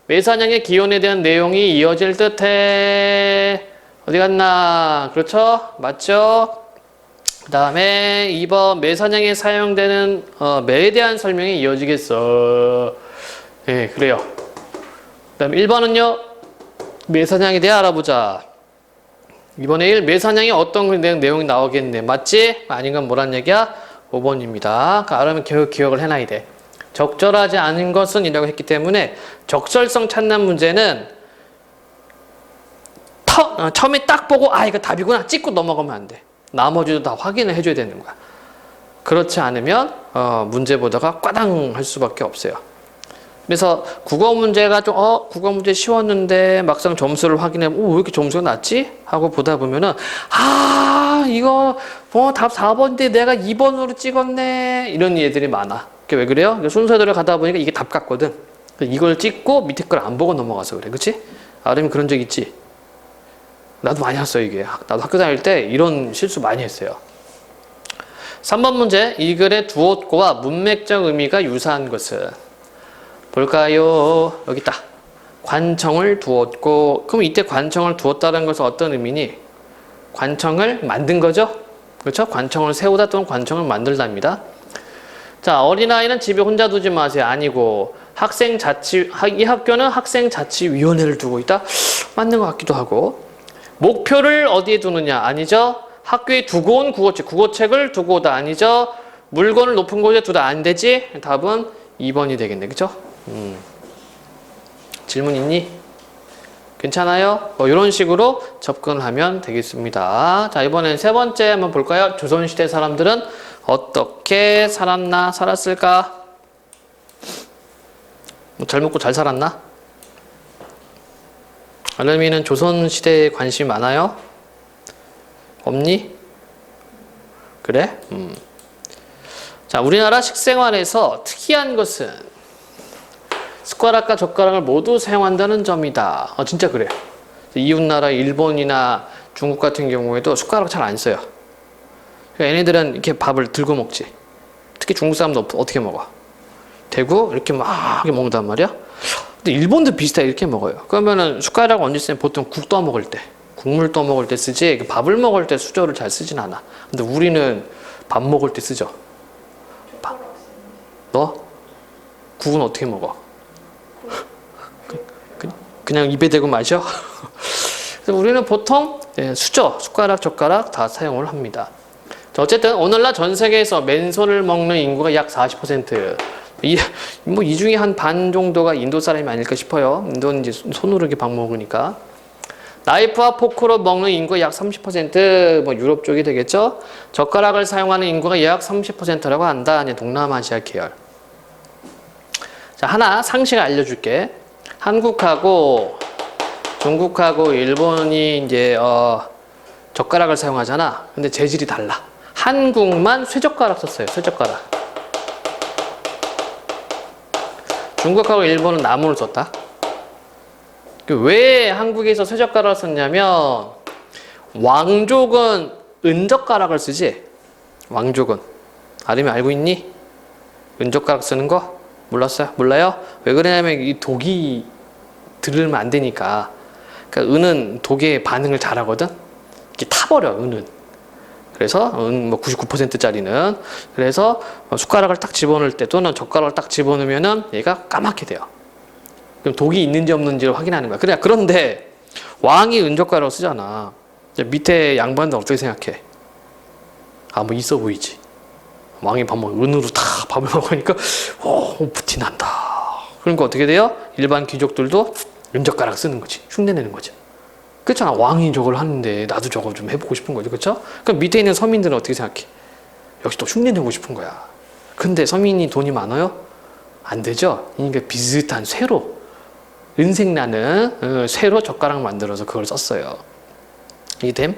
매사냥의 기원에 대한 내용이 이어질 듯해. 어디 갔나? 그렇죠? 맞죠? 그 다음에 2번 매사냥에 사용되는 매에 대한 설명이 이어지겠어. 네, 그래요. 그 다음에 1번은요. 매사냥에 대해 알아보자. 2번에 1. 매사냥이 어떤 내용이 나오겠네. 맞지? 아닌 건 뭐란 얘기야? 5번입니다. 그러면 기억을 해놔야 돼. 적절하지 않은 것은 이라고 했기 때문에 적절성 찾는 문제는 처음에 딱 보고 이거 답이구나 찍고 넘어가면 안 돼. 나머지도 다 확인을 해줘야 되는 거야. 그렇지 않으면 문제 보다가 꽈당 할 수밖에 없어요. 그래서 국어 문제가 좀 국어 문제 쉬웠는데 막상 점수를 확인해 왜 이렇게 점수가 낮지? 하고 보다 보면은 이거 답 4번인데 내가 2번으로 찍었네 이런 애들이 많아. 그게 왜 그래요? 순서대로 가다 보니까 이게 답 같거든. 이걸 찍고 밑에 걸 안 보고 넘어가서 그래. 그치? 아름이 그런 적 있지? 나도 많이 했어요, 이게. 나도 학교 다닐 때 이런 실수 많이 했어요. 3번 문제. 이 글의 두엇고와 문맥적 의미가 유사한 것은? 볼까요? 여기 있다. 관청을 두었고. 그럼 이때 관청을 두었다는 것은 어떤 의미니? 관청을 만든 거죠? 그렇죠? 관청을 세우다 또는 관청을 만들답니다. 자, 어린아이는 집에 혼자 두지 마세요. 아니고 이 학교는 학생자치위원회를 두고 있다? 맞는 것 같기도 하고. 목표를 어디에 두느냐? 아니죠. 학교에 두고 온 국어책을 두고 오다. 아니죠. 물건을 높은 곳에 두다. 안 되지? 답은 2번이 되겠네. 그쵸? 질문 있니? 괜찮아요? 이런 식으로 접근을 하면 되겠습니다. 자, 이번엔 세 번째 한번 볼까요? 조선시대 사람들은 어떻게 살았을까? 잘 먹고 잘 살았나? 알림이는 조선시대에 관심이 많아요? 없니? 그래? 자, 우리나라 식생활에서 특이한 것은 숟가락과 젓가락을 모두 사용한다는 점이다. 진짜 그래요. 이웃나라 일본이나 중국 같은 경우에도 숟가락 잘 안 써요. 그러니까 얘네들은 이렇게 밥을 들고 먹지. 특히 중국 사람도 어떻게 먹어? 대고 이렇게 막 이렇게 먹는단 말이야. 근데 일본도 비슷하게 이렇게 먹어요. 그러면은 숟가락 언제 쓰면 보통 국 떠 먹을 때, 국물 떠 먹을 때 쓰지 밥을 먹을 때 수저를 잘 쓰진 않아. 근데 우리는 밥 먹을 때 쓰죠. 너? 국은 어떻게 먹어? 그냥 입에 대고 마셔? 그래서 우리는 보통 수저, 숟가락, 젓가락 다 사용을 합니다. 자, 어쨌든 오늘날 전 세계에서 맨손을 먹는 인구가 약 40%예요. 이 중에 한 반 정도가 인도 사람이 아닐까 싶어요. 인도는 이제 손으로 이렇게 밥 먹으니까. 나이프와 포크로 먹는 인구가 약 30%, 유럽 쪽이 되겠죠? 젓가락을 사용하는 인구가 약 30%라고 한다. 이제 동남아시아 계열. 자, 하나 상식 알려줄게. 한국하고 중국하고 일본이 이제 젓가락을 사용하잖아. 근데 재질이 달라. 한국만 쇠젓가락 썼어요. 쇠젓가락. 중국하고 일본은 나무를 썼다. 왜 한국에서 쇠젓가락을 썼냐면 왕족은 은젓가락을 쓰지. 왕족은. 아름이 알고 있니? 은젓가락 쓰는 거? 몰랐어요? 몰라요? 왜 그러냐면 이 독이 들으면 안 되니까. 그러니까 은은 독에 반응을 잘하거든. 이렇게 타버려 은은. 그래서 은 99%짜리는 그래서 숟가락을 딱 집어넣을 때 또는 젓가락을 딱 집어넣으면은 얘가 까맣게 돼요. 그럼 독이 있는지 없는지를 확인하는 거야. 그런데 왕이 은젓가락을 쓰잖아. 밑에 양반들 어떻게 생각해? 있어 보이지. 왕이 밥 먹으면 은으로 다 밥을 먹으니까 부티 난다. 그러니까 어떻게 돼요? 일반 귀족들도 은젓가락 쓰는 거지. 흉내내는 거지. 그렇잖아. 왕이 저걸 하는데 나도 저거 좀 해보고 싶은 거지. 그렇죠? 그럼 밑에 있는 서민들은 어떻게 생각해? 역시 또 흉내내고 싶은 거야. 근데 서민이 돈이 많아요? 안 되죠? 그러니까 비슷한 쇠로 은색 나는 쇠로 젓가락 만들어서 그걸 썼어요. 이됨?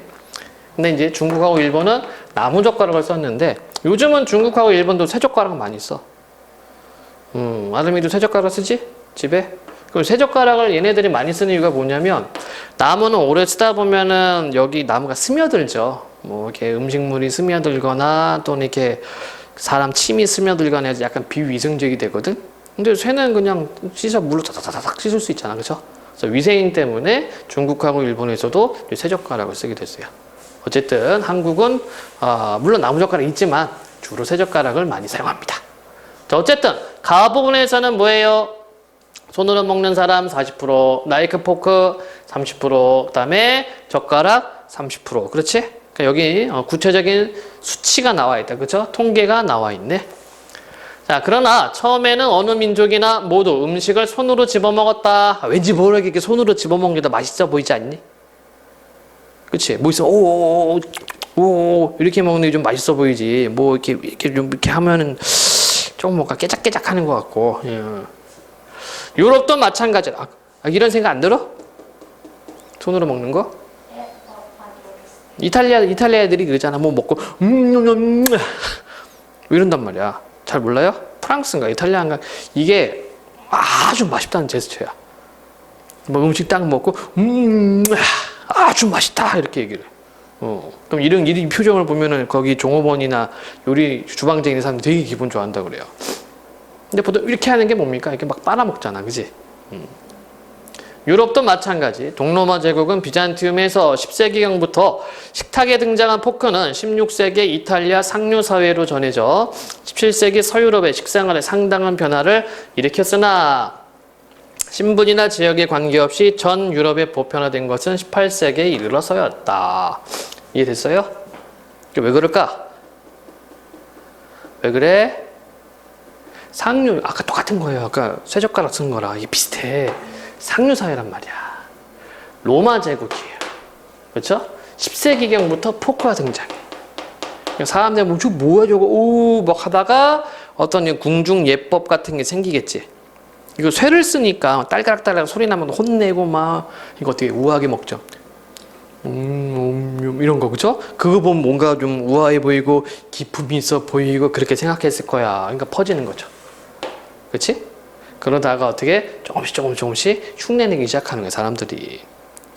근데 이제 중국하고 일본은 나무 젓가락을 썼는데 요즘은 중국하고 일본도 쇠젓가락 많이 써. 아름이도 쇠젓가락 쓰지? 집에? 그럼 쇠젓가락을 얘네들이 많이 쓰는 이유가 뭐냐면 나무는 오래 쓰다 보면은 여기 나무가 스며들죠. 이렇게 음식물이 스며들거나 또는 이렇게 사람 침이 스며들거나 해서 약간 비위생적이 되거든. 근데 쇠는 그냥 물로 다다다닥 씻을 수 있잖아. 그렇죠? 그래서 위생인 때문에 중국하고 일본에서도 쇠젓가락을 쓰게 됐어요. 어쨌든 한국은 물론 나무젓가락이 있지만 주로 쇠젓가락을 많이 사용합니다. 자, 어쨌든 가부분에서는 뭐예요? 손으로 먹는 사람 40%, 나이프 포크 30%, 그다음에 젓가락 30%. 그렇지? 그러니까 여기 구체적인 수치가 나와 있다. 그렇죠? 통계가 나와 있네. 자, 그러나 처음에는 어느 민족이나 모두 음식을 손으로 집어먹었다. 왠지 모르게 이렇게 손으로 집어먹는 게 더 맛있어 보이지 않니? 그치? 있어? 오, 이렇게 먹는 게 좀 맛있어 보이지. 이렇게 하면은 조금 뭔가 깨작깨작 하는 것 같고. 예. 유럽도 마찬가지라. 이런 생각 안 들어? 손으로 먹는 거? 이탈리아 애들이 그러잖아. 먹고, 이런단 말이야. 잘 몰라요? 프랑스인가, 이탈리아인가? 이게 아주 맛있다는 제스처야. 음식 딱 먹고, 아주 맛있다. 이렇게 얘기를 해. 그럼 이 표정을 보면은 거기 종업원이나 요리 주방장에 있는 사람들 되게 기분 좋아한다 그래요. 근데 보통 이렇게 하는 게 뭡니까? 이렇게 막 빨아먹잖아. 그지? 유럽도 마찬가지. 동로마 제국은 비잔티움에서 10세기경부터 식탁에 등장한 포크는 16세기 이탈리아 상류 사회로 전해져 17세기 서유럽의 식생활에 상당한 변화를 일으켰으나 신분이나 지역에 관계없이 전 유럽에 보편화된 것은 18세기에 이르러서였다. 이해됐어요? 왜 그럴까? 왜 그래? 상류, 아까 똑같은 거예요. 아까 쇠젓가락 쓴 거랑 이게 비슷해. 상류 사회란 말이야. 로마 제국이에요. 그렇죠? 10세기경부터 포크가 등장해. 사람들이 뭐야 저거 막 하다가 어떤 궁중 예법 같은 게 생기겠지. 이거 쇠를 쓰니까 딸가락딸가락 소리 나면 혼내고 막 이거 어떻게 우아하게 먹죠. 이런 거 그죠? 그거 보면 뭔가 좀 우아해 보이고 기품이 있어 보이고 그렇게 생각했을 거야. 그러니까 퍼지는 거죠. 그렇지? 그러다가 어떻게 조금씩 흉내내기 시작하는 거야 사람들이.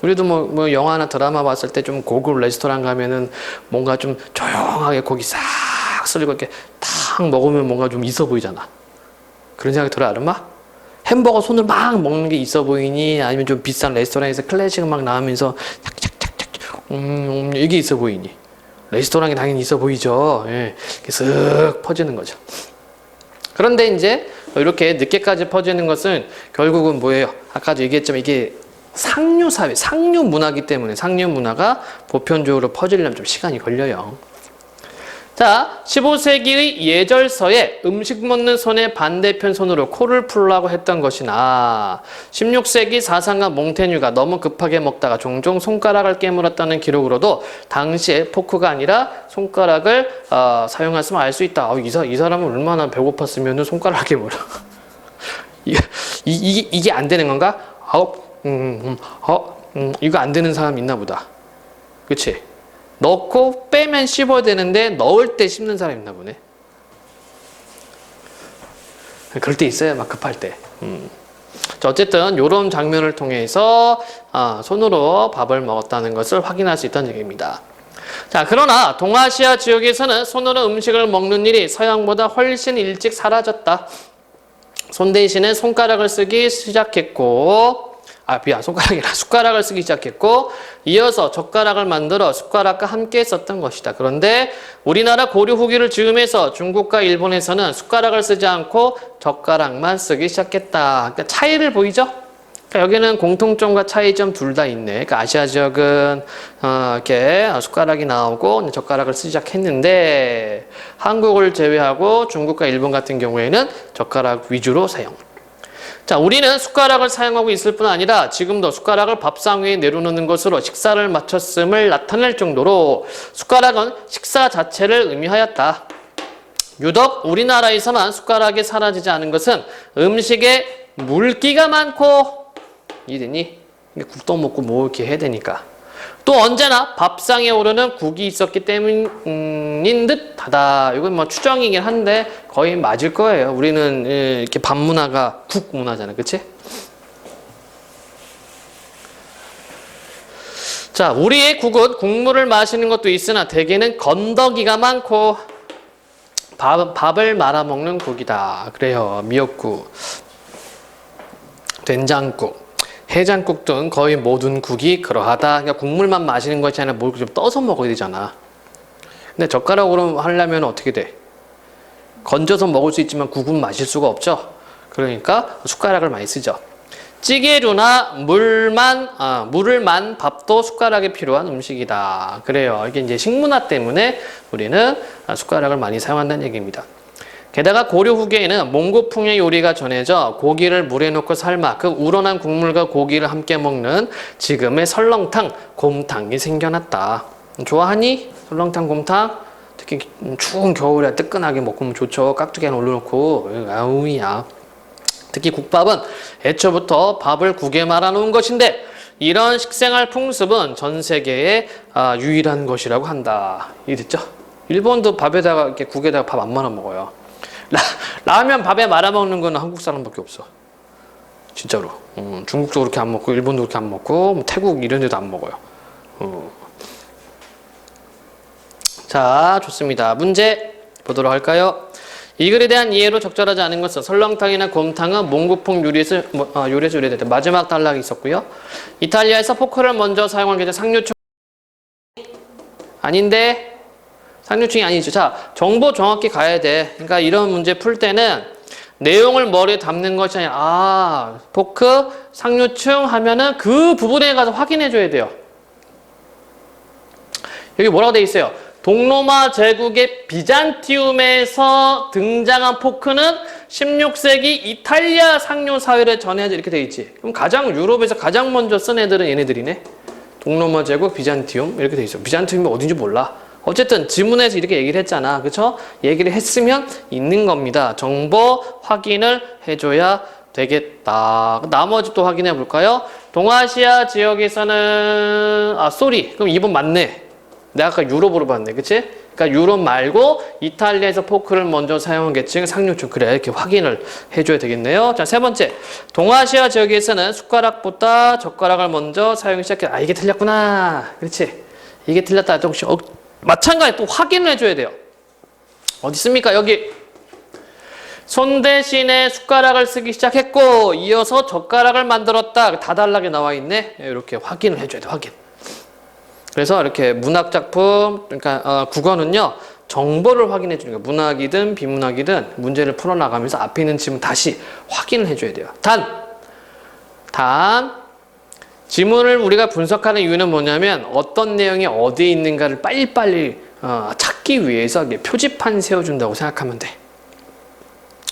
우리도 뭐 영화나 드라마 봤을 때 좀 고급 레스토랑 가면은 뭔가 좀 조용하게 고기 싹 썰리고 이렇게 탁 먹으면 뭔가 좀 있어 보이잖아. 그런 생각이 들어, 아름아? 햄버거 손을 막 먹는 게 있어 보이니? 아니면 좀 비싼 레스토랑에서 클래식 막 나오면서 착착착착 이게 있어 보이니? 레스토랑이 당연히 있어 보이죠. 예, 이렇게 쓱 퍼지는 거죠. 그런데 이제 이렇게 늦게까지 퍼지는 것은 결국은 뭐예요? 아까도 얘기했지만 이게 상류 사회, 상류 문화이기 때문에 상류 문화가 보편적으로 퍼지려면 좀 시간이 걸려요. 자, 15세기의 예절서에 음식 먹는 손의 반대편 손으로 코를 풀라고 했던 것이나 16세기 사상가 몽테뉴가 너무 급하게 먹다가 종종 손가락을 깨물었다는 기록으로도 당시에 포크가 아니라 손가락을 사용했으면 알 수 있다. 이 사람은 얼마나 배고팠으면 손가락을 깨물어. 이게 안 되는 건가? 이거 안 되는 사람 있나 보다. 그치? 넣고 빼면 씹어야 되는데 넣을 때 씹는 사람 있나 보네. 그럴 때 있어요. 막 급할 때. 자, 어쨌든 이런 장면을 통해서 손으로 밥을 먹었다는 것을 확인할 수 있다는 얘기입니다. 자, 그러나 동아시아 지역에서는 손으로 음식을 먹는 일이 서양보다 훨씬 일찍 사라졌다. 손 대신에 손가락을 쓰기 시작했고 손가락이 아니라 숟가락을 쓰기 시작했고 이어서 젓가락을 만들어 숟가락과 함께 썼던 것이다. 그런데 우리나라 고려 후기를 즈음해서 중국과 일본에서는 숟가락을 쓰지 않고 젓가락만 쓰기 시작했다. 그러니까 차이를 보이죠? 그러니까 여기는 공통점과 차이점 둘 다 있네. 그러니까 아시아 지역은 이렇게 숟가락이 나오고 젓가락을 쓰기 시작했는데 한국을 제외하고 중국과 일본 같은 경우에는 젓가락 위주로 사용. 자, 우리는 숟가락을 사용하고 있을 뿐 아니라 지금도 숟가락을 밥상 위에 내려놓는 것으로 식사를 마쳤음을 나타낼 정도로 숟가락은 식사 자체를 의미하였다. 유독 우리나라에서만 숟가락이 사라지지 않은 것은 음식에 물기가 많고 이랬니? 국도 먹고 뭐 이렇게 해야 되니까. 또 언제나 밥상에 오르는 국이 있었기 때문인 듯하다. 이건 뭐 추정이긴 한데 거의 맞을 거예요. 우리는 이렇게 밥 문화가 국 문화잖아, 그치? 자, 우리의 국은 국물을 마시는 것도 있으나 대개는 건더기가 많고 밥을 말아 먹는 국이다. 그래요. 미역국, 된장국, 해장국 등 거의 모든 국이 그러하다. 그러니까 국물만 마시는 것이 아니라 뭘 좀 떠서 먹어야 되잖아. 근데 젓가락으로 하려면 어떻게 돼? 건져서 먹을 수 있지만 국은 마실 수가 없죠. 그러니까 숟가락을 많이 쓰죠. 찌개류나 물을 만 밥도 숟가락이 필요한 음식이다. 그래요. 이게 이제 식문화 때문에 우리는 숟가락을 많이 사용한다는 얘기입니다. 게다가 고려 후기에는 몽고풍의 요리가 전해져 고기를 물에 넣고 삶아 그 우러난 국물과 고기를 함께 먹는 지금의 설렁탕, 곰탕이 생겨났다. 좋아하니? 설렁탕, 곰탕? 특히 추운 겨울에 뜨끈하게 먹으면 좋죠. 깍두기 하나 올려놓고 아우야. 특히 국밥은 애초부터 밥을 국에 말아놓은 것인데 이런 식생활 풍습은 전 세계의 유일한 것이라고 한다. 이해됐죠? 일본도 밥에다가 이렇게 국에다가 밥 안 말아 먹어요. 라면 밥에 말아 먹는 건 한국 사람밖에 없어. 진짜로. 중국도 그렇게 안 먹고 일본도 그렇게 안 먹고 태국 이런 데도 안 먹어요. 자, 좋습니다. 문제 보도록 할까요? 이 글에 대한 이해로 적절하지 않은 것은 설렁탕이나 곰탕은 몽고풍 요리에서 요리됐다. 마지막 단락이 있었고요. 이탈리아에서 포크를 먼저 사용한 게 상류층 아닌데 상류층이 아니죠. 자, 정보 정확히 가야 돼. 그러니까 이런 문제 풀 때는 내용을 머리에 담는 것이 아니라 포크 상류층 하면은 그 부분에 가서 확인해 줘야 돼요. 여기 뭐라고 돼 있어요? 동로마 제국의 비잔티움에서 등장한 포크는 16세기 이탈리아 상류 사회를 전해져 이렇게 돼 있지. 그럼 유럽에서 가장 먼저 쓴 애들은 얘네들이네. 동로마 제국 비잔티움 이렇게 돼 있어. 비잔티움이 어딘지 몰라. 어쨌든 지문에서 이렇게 얘기를 했잖아. 그쵸? 얘기를 했으면 있는 겁니다. 정보 확인을 해줘야 되겠다. 나머지 또 확인해 볼까요? 동아시아 지역에서는 그럼 2번 맞네. 내가 아까 유럽으로 봤네. 그치? 그러니까 유럽 말고 이탈리아에서 포크를 먼저 사용하겠지. 상류층. 그래. 이렇게 확인을 해줘야 되겠네요. 자, 세 번째. 동아시아 지역에서는 숟가락보다 젓가락을 먼저 사용하기 시작해. 이게 틀렸구나. 그렇지? 이게 틀렸다. 조금씩 마찬가지 또 확인을 해줘야 돼요. 어디 있습니까? 여기. 손 대신에 숟가락을 쓰기 시작했고 이어서 젓가락을 만들었다. 다달라게 나와 있네. 이렇게 확인을 해줘야 돼. 확인. 그래서 이렇게 문학작품, 그러니까 국어는요. 정보를 확인해 주는 거예요. 문학이든 비문학이든 문제를 풀어나가면서 앞에 있는 지문 다시 확인을 해줘야 돼요. 단 지문을 우리가 분석하는 이유는 뭐냐면 어떤 내용이 어디에 있는가를 빨리빨리 찾기 위해서 표지판 세워준다고 생각하면 돼.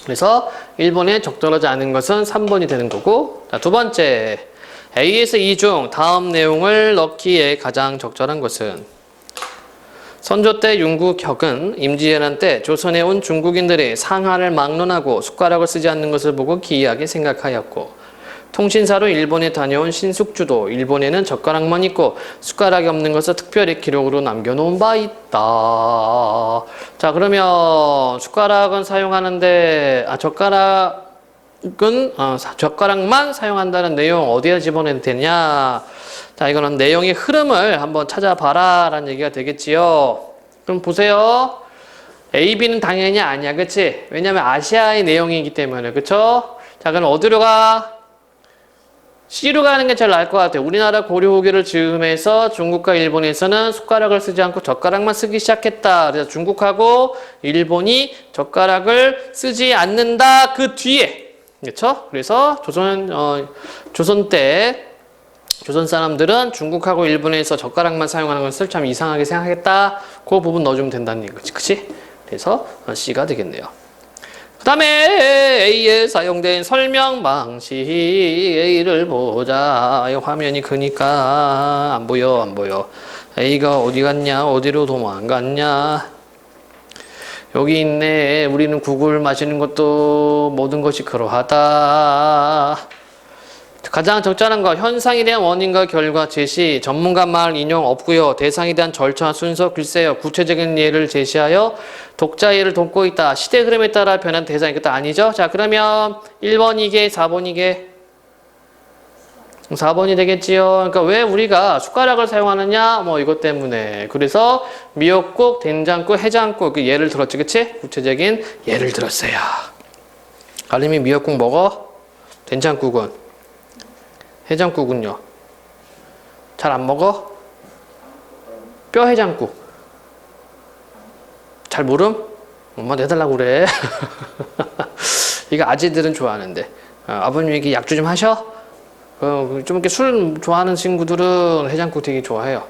그래서 1번에 적절하지 않은 것은 3번이 되는 거고, 자, 두 번째 A에서 E 중 다음 내용을 넣기에 가장 적절한 것은 선조 때 윤국혁은 임진왜란 때 조선에 온 중국인들이 상하를 막론하고 숟가락을 쓰지 않는 것을 보고 기이하게 생각하였고, 통신사로 일본에 다녀온 신숙주도 일본에는 젓가락만 있고 숟가락이 없는 것을 특별히 기록으로 남겨놓은 바 있다. 자, 그러면 숟가락은 사용하는데 젓가락만 사용한다는 내용 어디에 집어내도 되냐? 자, 이거는 내용의 흐름을 한번 찾아봐라 라는 얘기가 되겠지요. 그럼 보세요. A, B는 당연히 아니야. 그치? 왜냐면 아시아의 내용이기 때문에. 그쵸? 자, 그럼 어디로 가? C로 가는 게 제일 나을 것 같아요. 우리나라 고려 후기를 즈음해서 중국과 일본에서는 숟가락을 쓰지 않고 젓가락만 쓰기 시작했다. 그래서 중국하고 일본이 젓가락을 쓰지 않는다. 그 뒤에. 그렇죠? 그래서 조선 때 조선 사람들은 중국하고 일본에서 젓가락만 사용하는 것을 참 이상하게 생각했다. 그 부분 넣어주면 된다는 얘기지. 그치? 그래서 C가 되겠네요. 그 다음에 A에 사용된 설명 방식 A를 보자. 이 화면이 크니까 안 보여. A가 어디 갔냐? 어디로 도망갔냐? 여기 있네. 우리는 국을 마시는 것도 모든 것이 그러하다. 가장 적절한 거 현상에 대한 원인과 결과 제시, 전문가 말 인용 없고요. 대상에 대한 절차와 순서 글쎄요. 구체적인 예를 제시하여 독자 이해를 돕고 있다. 시대 흐름에 따라 변한 대상이 그때 아니죠. 자, 그러면 1번 이게 4번 이게 4번이 되겠지요. 그러니까 왜 우리가 숟가락을 사용하느냐? 뭐 이것 때문에. 그래서 미역국, 된장국, 해장국 그 예를 들었지. 그치? 구체적인 예를 들었어요. 가림이 미역국 먹어? 된장국은? 해장국은요? 잘 안 먹어? 뼈 해장국. 잘 모름? 엄마 내달라고 그래. 이거 아재들은 좋아하는데. 아버님 이렇게 약주 좀 하셔? 좀 이렇게 술 좋아하는 친구들은 해장국 되게 좋아해요.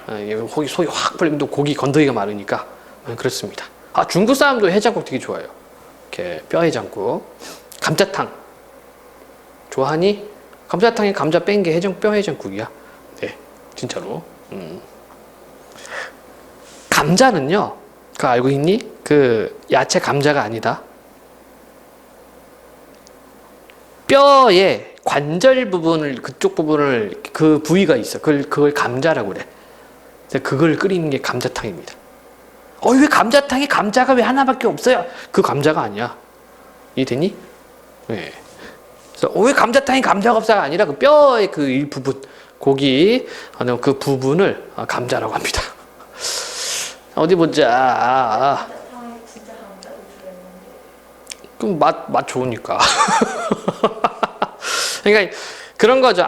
속이 확 풀리면 고기 건더기가 많으니까. 그렇습니다. 중국 사람도 해장국 되게 좋아해요. 이렇게 뼈 해장국. 감자탕. 좋아하니? 감자탕에 감자 뺀 게 뼈 해장국이야. 네, 진짜로. 감자는요, 그거 알고 있니? 그 야채 감자가 아니다. 뼈의 관절 부분을, 그쪽 부분을, 그 부위가 있어. 그걸 감자라고 그래. 그걸 끓이는 게 감자탕입니다. 왜 감자탕에 감자가 왜 하나밖에 없어요? 그 감자가 아니야. 이해되니? 네. 왜 감자탕에 감자가 없어가 아니라 그 뼈의 그 일부분, 고기, 그 부분을 감자라고 합니다. 어디 보자. 그럼 맛 좋으니까. 그러니까 그런 거죠.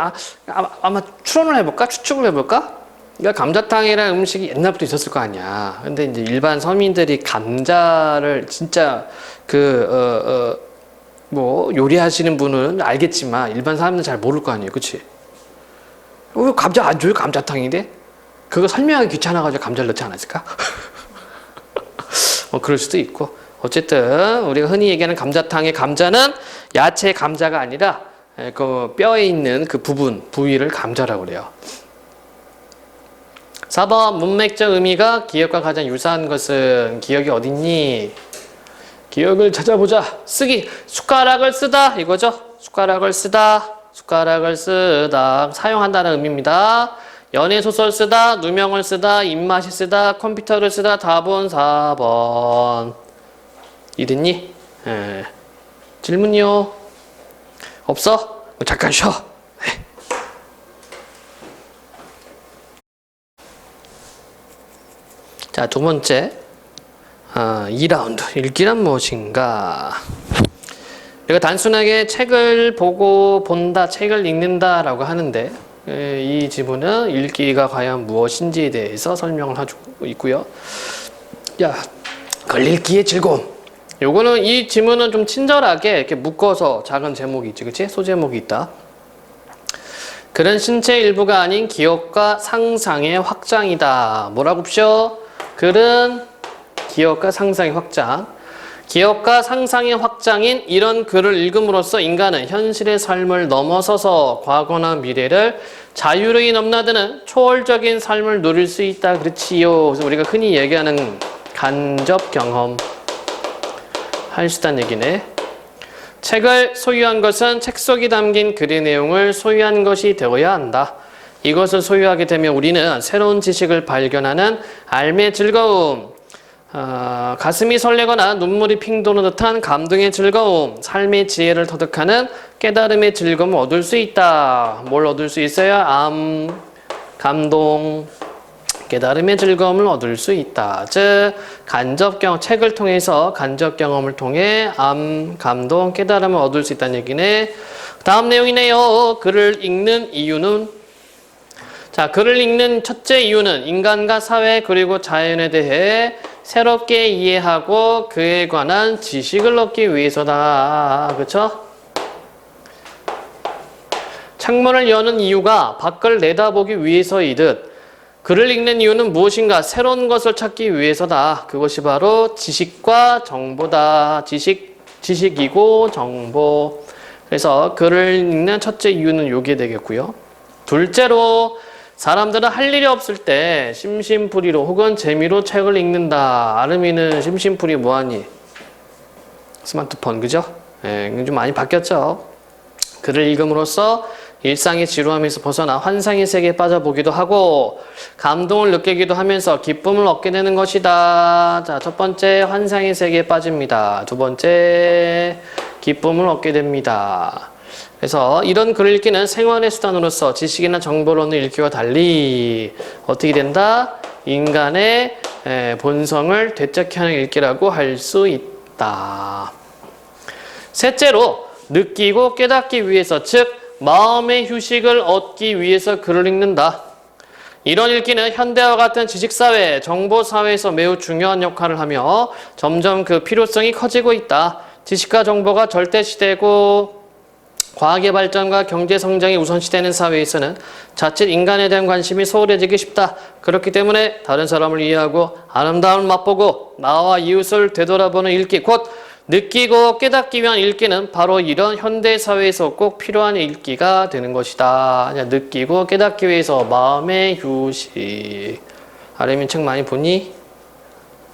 아마 추론을 해볼까? 추측을 해볼까? 그러니까 감자탕이라는 음식이 옛날부터 있었을 거 아니야. 근데 이제 일반 서민들이 감자를 진짜 요리하시는 분은 알겠지만 일반 사람들은 잘 모를 거 아니에요. 그치? 왜 감자 안 줘요? 감자탕인데? 그거 설명하기 귀찮아가지고 감자를 넣지 않았을까? 그럴 수도 있고. 어쨌든 우리가 흔히 얘기하는 감자탕의 감자는 야채 감자가 아니라 그 뼈에 있는 그 부위를 감자라고 그래요. 4번 문맥적 의미가 기억과 가장 유사한 것은 기억이 어딨니? 기억을 찾아보자. 쓰기. 숟가락을 쓰다 이거죠. 숟가락을 쓰다. 사용한다는 의미입니다. 연애소설 쓰다. 누명을 쓰다. 입맛이 쓰다. 컴퓨터를 쓰다. 답은 4번. 이랬니? 질문이요. 없어? 잠깐 쉬어. 네. 자, 두 번째. 2라운드. 읽기란 무엇인가? 이거 단순하게 책을 보고 본다, 책을 읽는다라고 하는데 이 지문은 읽기가 과연 무엇인지에 대해서 설명을 해주고 있고요. 야, 글읽기의 즐거움. 요거는 이 지문은 좀 친절하게 이렇게 묶어서 작은 제목이 있지, 그치? 소제목이 있다. 글은 신체의 일부가 아닌 기억과 상상의 확장이다. 뭐라고 푸셔? 글은 기억과 상상의 확장. 기억과 상상의 확장인 이런 글을 읽음으로써 인간은 현실의 삶을 넘어서서 과거나 미래를 자유로이 넘나드는 초월적인 삶을 누릴 수 있다. 그렇지요. 그래서 우리가 흔히 얘기하는 간접 경험 할 수 있다는 얘기네. 책을 소유한 것은 책 속에 담긴 글의 내용을 소유한 것이 되어야 한다. 이것을 소유하게 되면 우리는 새로운 지식을 발견하는 알매의 즐거움, 가슴이 설레거나 눈물이 핑 도는 듯한 감동의 즐거움, 삶의 지혜를 터득하는 깨달음의 즐거움을 얻을 수 있다. 뭘 얻을 수 있어요? 감동, 깨달음의 즐거움을 얻을 수 있다. 즉 책을 통해서 간접 경험을 통해 감동, 깨달음을 얻을 수 있다는 얘기네. 다음 내용이네요. 글을 읽는 이유는, 자, 글을 읽는 첫째 이유는 인간과 사회 그리고 자연에 대해 새롭게 이해하고 그에 관한 지식을 얻기 위해서다. 그렇죠? 창문을 여는 이유가 밖을 내다보기 위해서이듯 글을 읽는 이유는 무엇인가? 새로운 것을 찾기 위해서다. 그것이 바로 지식과 정보다. 지식이고 정보. 그래서 글을 읽는 첫째 이유는 요게 되겠고요. 둘째로 사람들은 할 일이 없을 때 심심풀이로 혹은 재미로 책을 읽는다. 아름이는 심심풀이 뭐하니? 스마트폰, 그죠? 예, 좀 많이 바뀌었죠. 글을 읽음으로써 일상의 지루함에서 벗어나 환상의 세계에 빠져보기도 하고 감동을 느끼기도 하면서 기쁨을 얻게 되는 것이다. 자, 첫 번째 환상의 세계에 빠집니다. 두 번째 기쁨을 얻게 됩니다. 그래서 이런 글을 읽기는 생활의 수단으로서 지식이나 정보를 얻는 읽기와 달리 어떻게 된다? 인간의 본성을 되찾게 하는 읽기라고 할 수 있다. 셋째로 느끼고 깨닫기 위해서, 즉 마음의 휴식을 얻기 위해서 글을 읽는다. 이런 읽기는 현대와 같은 지식사회, 정보사회에서 매우 중요한 역할을 하며 점점 그 필요성이 커지고 있다. 지식과 정보가 절대시되고 과학의 발전과 경제 성장이 우선시되는 사회에서는 자칫 인간에 대한 관심이 소홀해지기 쉽다. 그렇기 때문에 다른 사람을 이해하고 아름다움을 맛보고 나와 이웃을 되돌아보는 읽기, 곧 느끼고 깨닫기 위한 읽기는 바로 이런 현대사회에서 꼭 필요한 읽기가 되는 것이다. 느끼고 깨닫기 위해서 마음의 휴식. 아래민 책 많이 보니?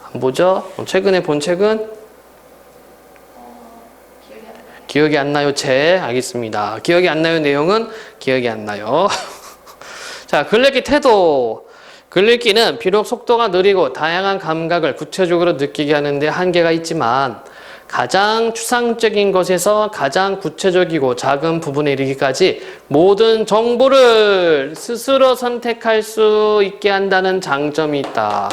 안 보죠? 최근에 본 책은? 기억이 안 나요. 책. 알겠습니다. 기억이 안 나요. 내용은 기억이 안 나요. 자, 글읽기 태도. 글읽기는 비록 속도가 느리고 다양한 감각을 구체적으로 느끼게 하는데 한계가 있지만 가장 추상적인 것에서 가장 구체적이고 작은 부분에 이르기까지 모든 정보를 스스로 선택할 수 있게 한다는 장점이 있다.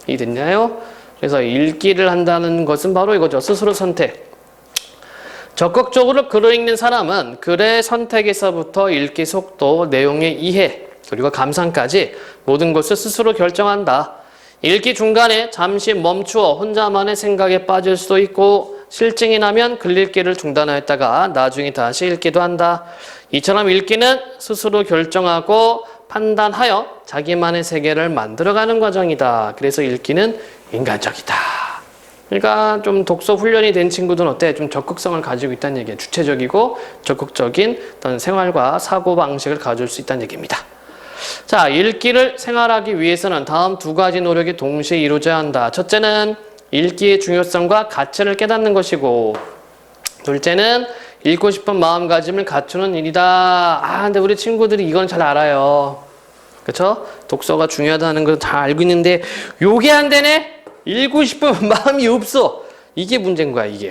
이해됐나요? 그래서 읽기를 한다는 것은 바로 이거죠. 스스로 선택. 적극적으로 글을 읽는 사람은 글의 선택에서부터 읽기 속도, 내용의 이해, 그리고 감상까지 모든 것을 스스로 결정한다. 읽기 중간에 잠시 멈추어 혼자만의 생각에 빠질 수도 있고 실증이 나면 글읽기를 중단하였다가 나중에 다시 읽기도 한다. 이처럼 읽기는 스스로 결정하고 판단하여 자기만의 세계를 만들어가는 과정이다. 그래서 읽기는 인간적이다. 그러니까 좀 독서 훈련이 된 친구들은 어때? 좀 적극성을 가지고 있다는 얘기예요. 주체적이고 적극적인 어떤 생활과 사고방식을 가질 수 있다는 얘기입니다. 자, 읽기를 생활하기 위해서는 다음 두 가지 노력이 동시에 이루어져야 한다. 첫째는 읽기의 중요성과 가치를 깨닫는 것이고, 둘째는 읽고 싶은 마음가짐을 갖추는 일이다. 근데 우리 친구들이 이건 잘 알아요. 그쵸? 독서가 중요하다는 걸 다 알고 있는데 요게 안 되네? 읽고 싶은 마음이 없어. 이게 문제인 거야, 이게.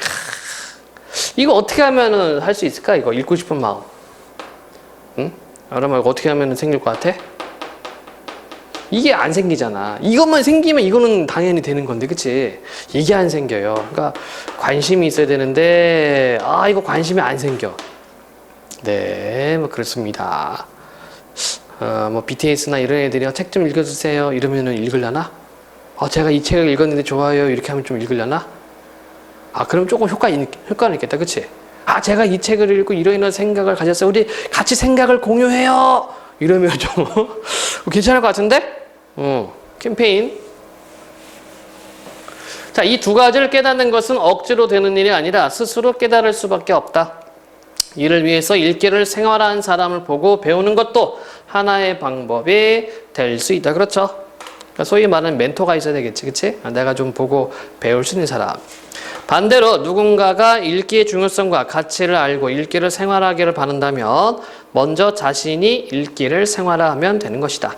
이거 어떻게 하면 할 수 있을까, 이거? 읽고 싶은 마음. 응? 여러분, 이거 어떻게 하면 생길 것 같아? 이게 안 생기잖아. 이것만 생기면 이거는 당연히 되는 건데, 그치? 이게 안 생겨요. 그러니까 관심이 있어야 되는데, 이거 관심이 안 생겨. 네, 뭐 그렇습니다. 뭐 BTS나 이런 애들이 책 좀 읽어주세요 이러면은 읽으려나? 제가 이 책을 읽었는데 좋아요 이렇게 하면 좀 읽으려나? 그럼 조금 효과는 있겠다, 그치? 제가 이 책을 읽고 이런 생각을 가졌어요. 우리 같이 생각을 공유해요. 이러면 좀 괜찮을 것 같은데? 캠페인. 자, 이 두 가지를 깨닫는 것은 억지로 되는 일이 아니라 스스로 깨달을 수밖에 없다. 이를 위해서 읽기를 생활하는 사람을 보고 배우는 것도 하나의 방법이 될 수 있다. 그렇죠? 그러니까 소위 말하는 멘토가 있어야 되겠지, 그치? 내가 좀 보고 배울 수 있는 사람. 반대로 누군가가 읽기의 중요성과 가치를 알고 읽기를 생활하기를 바란다면 먼저 자신이 읽기를 생활화하면 되는 것이다.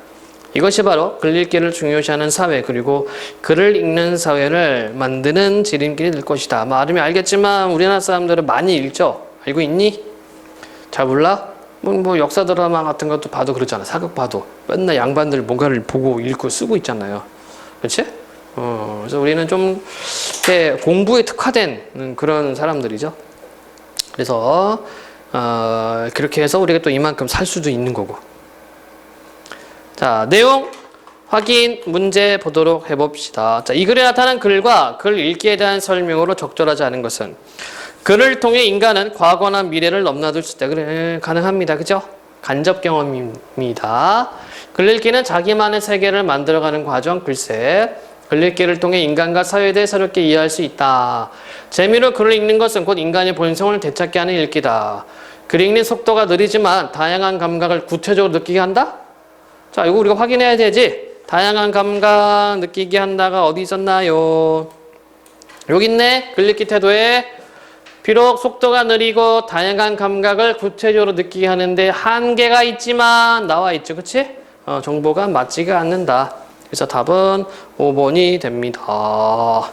이것이 바로 글 읽기를 중요시하는 사회, 그리고 글을 읽는 사회를 만드는 지름길이 될 것이다. 말하면 알겠지만 우리나라 사람들은 많이 읽죠? 알고 있니? 잘 몰라? 뭐 역사 드라마 같은 것도 봐도 그렇잖아. 사극 봐도 맨날 양반들 뭔가를 보고 읽고 쓰고 있잖아요. 그렇지? 그래서 우리는 좀 공부에 특화된 그런 사람들이죠. 그래서 그렇게 해서 우리가 또 이만큼 살 수도 있는 거고. 자, 내용 확인 문제 보도록 해봅시다. 자, 이 글에 나타난 글과 글 읽기에 대한 설명으로 적절하지 않은 것은 글을 통해 인간은 과거나 미래를 넘나들 수 있다. 그래, 가능합니다. 그죠? 간접 경험입니다. 글 읽기는 자기만의 세계를 만들어가는 과정. 글쎄, 글 읽기를 통해 인간과 사회에 대해 새롭게 이해할 수 있다. 재미로 글을 읽는 것은 곧 인간의 본성을 되찾게 하는 읽기다. 글 읽는 속도가 느리지만 다양한 감각을 구체적으로 느끼게 한다? 자, 이거 우리가 확인해야 되지. 다양한 감각 느끼게 한다가 어디 있었나요? 여기 있네. 글 읽기 태도에 비록 속도가 느리고 다양한 감각을 구체적으로 느끼게 하는데 한계가 있지만 나와 있죠. 그치? 정보가 맞지가 않는다. 그래서 답은 5번이 됩니다.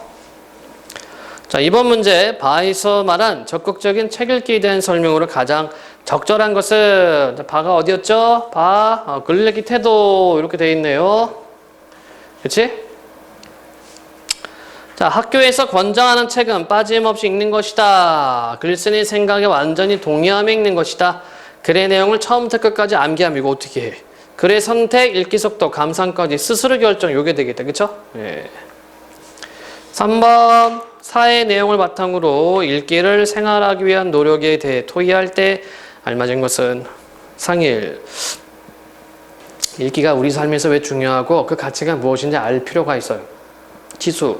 자, 이번 문제 바에서 말한 적극적인 책 읽기에 대한 설명으로 가장 적절한 것은 바가 어디였죠? 글 읽기 태도 이렇게 돼 있네요. 그치? 자, 학교에서 권장하는 책은 빠짐없이 읽는 것이다. 글쓴이 생각에 완전히 동의하며 읽는 것이다. 글의 내용을 처음부터 끝까지 암기하면 이거 어떻게 해? 글의 선택, 읽기 속도, 감상까지 스스로 결정. 요게 되겠다. 그쵸? 예. 3번 사회 내용을 바탕으로 읽기를 생활하기 위한 노력에 대해 토의할 때 알맞은 것은 상일. 읽기가 우리 삶에서 왜 중요하고 그 가치가 무엇인지 알 필요가 있어요. 지수.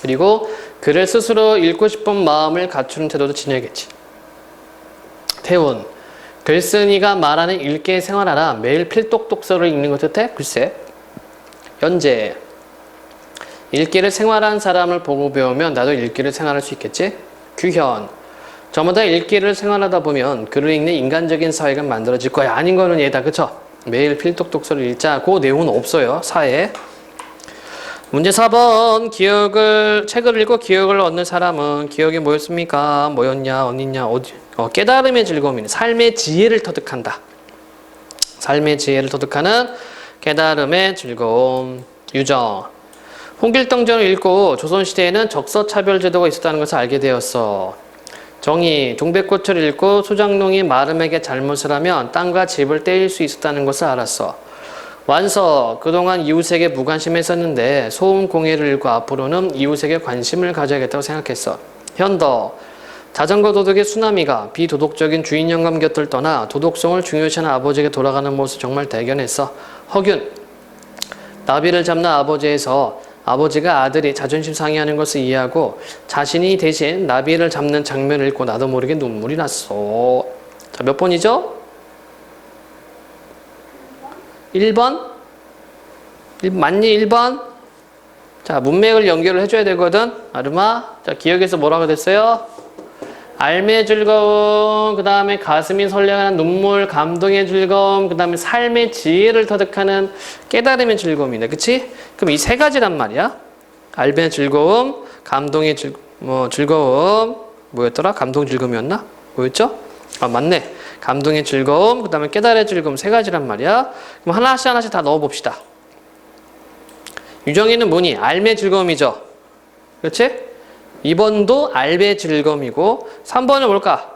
그리고 글을 스스로 읽고 싶은 마음을 갖추는 태도도 지녀야겠지. 태운. 글쓴이가 말하는 읽기의 생활하라. 매일 필독 독서를 읽는 것 같아? 글쎄. 연재. 읽기를 생활한 사람을 보고 배우면 나도 읽기를 생활할 수 있겠지? 규현. 저마다 읽기를 생활하다 보면 글을 읽는 인간적인 사회가 만들어질 거야. 아닌 거는 얘다. 그쵸? 매일 필독 독서를 읽자. 그 내용은 없어요. 사회에. 문제 4번 책을 읽고 기억을 얻는 사람은 기억이 뭐였습니까? 뭐였냐? 어딨냐? 어디? 깨달음의 즐거움이네. 삶의 지혜를 터득한다. 삶의 지혜를 터득하는 깨달음의 즐거움. 유정. 홍길동전을 읽고 조선시대에는 적서차별제도가 있었다는 것을 알게 되었어. 정의. 동백꽃을 읽고 소장농이 마름에게 잘못을 하면 땅과 집을 떼일 수 있었다는 것을 알았어. 완서. 그동안 이웃에게 무관심했었는데 소음 공해를 읽고 앞으로는 이웃에게 관심을 가져야겠다고 생각했어. 현더. 자전거 도둑의 수나미가 비도덕적인 주인 영감 곁을 떠나 도덕성을 중요시하는 아버지에게 돌아가는 모습을 정말 대견했어. 허균. 나비를 잡는 아버지에서 아버지가 아들이 자존심 상해하는 것을 이해하고 자신이 대신 나비를 잡는 장면을 읽고 나도 모르게 눈물이 났어. 자, 몇 번이죠? 1번? 맞니? 1번? 자, 문맥을 연결을 해줘야 되거든. 아르마. 자, 기억에서 뭐라고 됐어요? 알매의 즐거움, 그 다음에 가슴이 설레는 눈물, 감동의 즐거움, 그 다음에 삶의 지혜를 터득하는 깨달음의 즐거움이네. 그치? 그럼 이 세 가지란 말이야. 알매의 즐거움, 감동의 즐거움, 뭐였더라? 감동 즐거움이었나? 뭐였죠? 맞네. 감동의 즐거움, 그 다음에 깨달음의 즐거움 세 가지란 말이야. 그럼 하나씩 다 넣어봅시다. 유정이는 뭐니? 알매 즐거움이죠. 그렇지? 2번도 알매 즐거움이고 3번은 뭘까?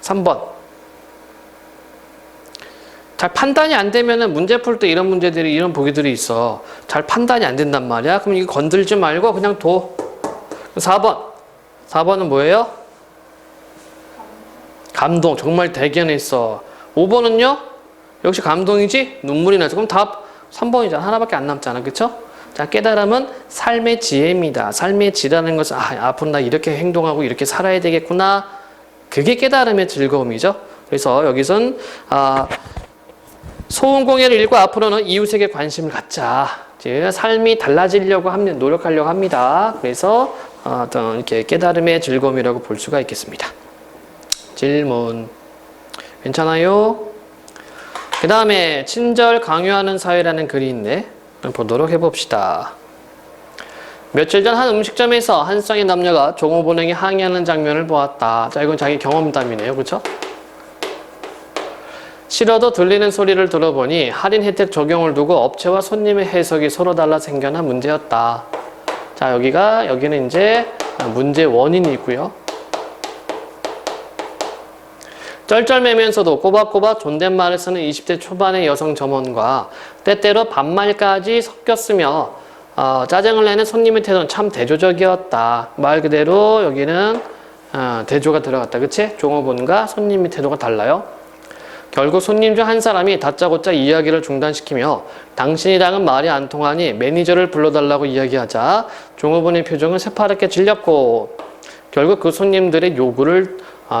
3번. 잘 판단이 안 되면은 문제 풀 때 이런 문제들이, 이런 보기들이 있어. 잘 판단이 안 된단 말이야. 그럼 이거 건들지 말고 그냥 둬. 4번. 4번은 뭐예요? 감동. 정말 대견했어. 5번은요? 역시 감동이지? 눈물이 나죠. 그럼 답 3번이잖아. 하나밖에 안 남잖아. 그쵸? 자, 깨달음은 삶의 지혜입니다. 삶의 지혜라는 것은 앞으로 나 이렇게 행동하고 이렇게 살아야 되겠구나. 그게 깨달음의 즐거움이죠. 그래서 여기선 소원공예를 읽고 앞으로는 이웃에게 관심을 갖자. 이제 삶이 달라지려고 합니다. 노력하려고 합니다. 그래서 어떤 이렇게 깨달음의 즐거움이라고 볼 수가 있겠습니다. 질문. 괜찮아요? 그 다음에 친절 강요하는 사회라는 글이 있네. 보도록 해봅시다. 며칠 전 한 음식점에서 한 쌍의 남녀가 종업원에게 항의하는 장면을 보았다. 자, 이건 자기 경험담이네요. 그렇죠? 싫어도 들리는 소리를 들어보니 할인 혜택 적용을 두고 업체와 손님의 해석이 서로 달라 생겨난 문제였다. 자, 여기는 이제 문제 원인이 있고요. 쩔쩔매면서도 꼬박꼬박 존댓말을 쓰는 20대 초반의 여성 점원과 때때로 반말까지 섞였으며 짜증을 내는 손님의 태도는 참 대조적이었다. 말 그대로 여기는 대조가 들어갔다. 그치? 종업원과 손님의 태도가 달라요. 결국 손님 중 한 사람이 다짜고짜 이야기를 중단시키며 당신이랑은 말이 안 통하니 매니저를 불러달라고 이야기하자 종업원의 표정은 새파랗게 질렸고 결국 그 손님들의 요구를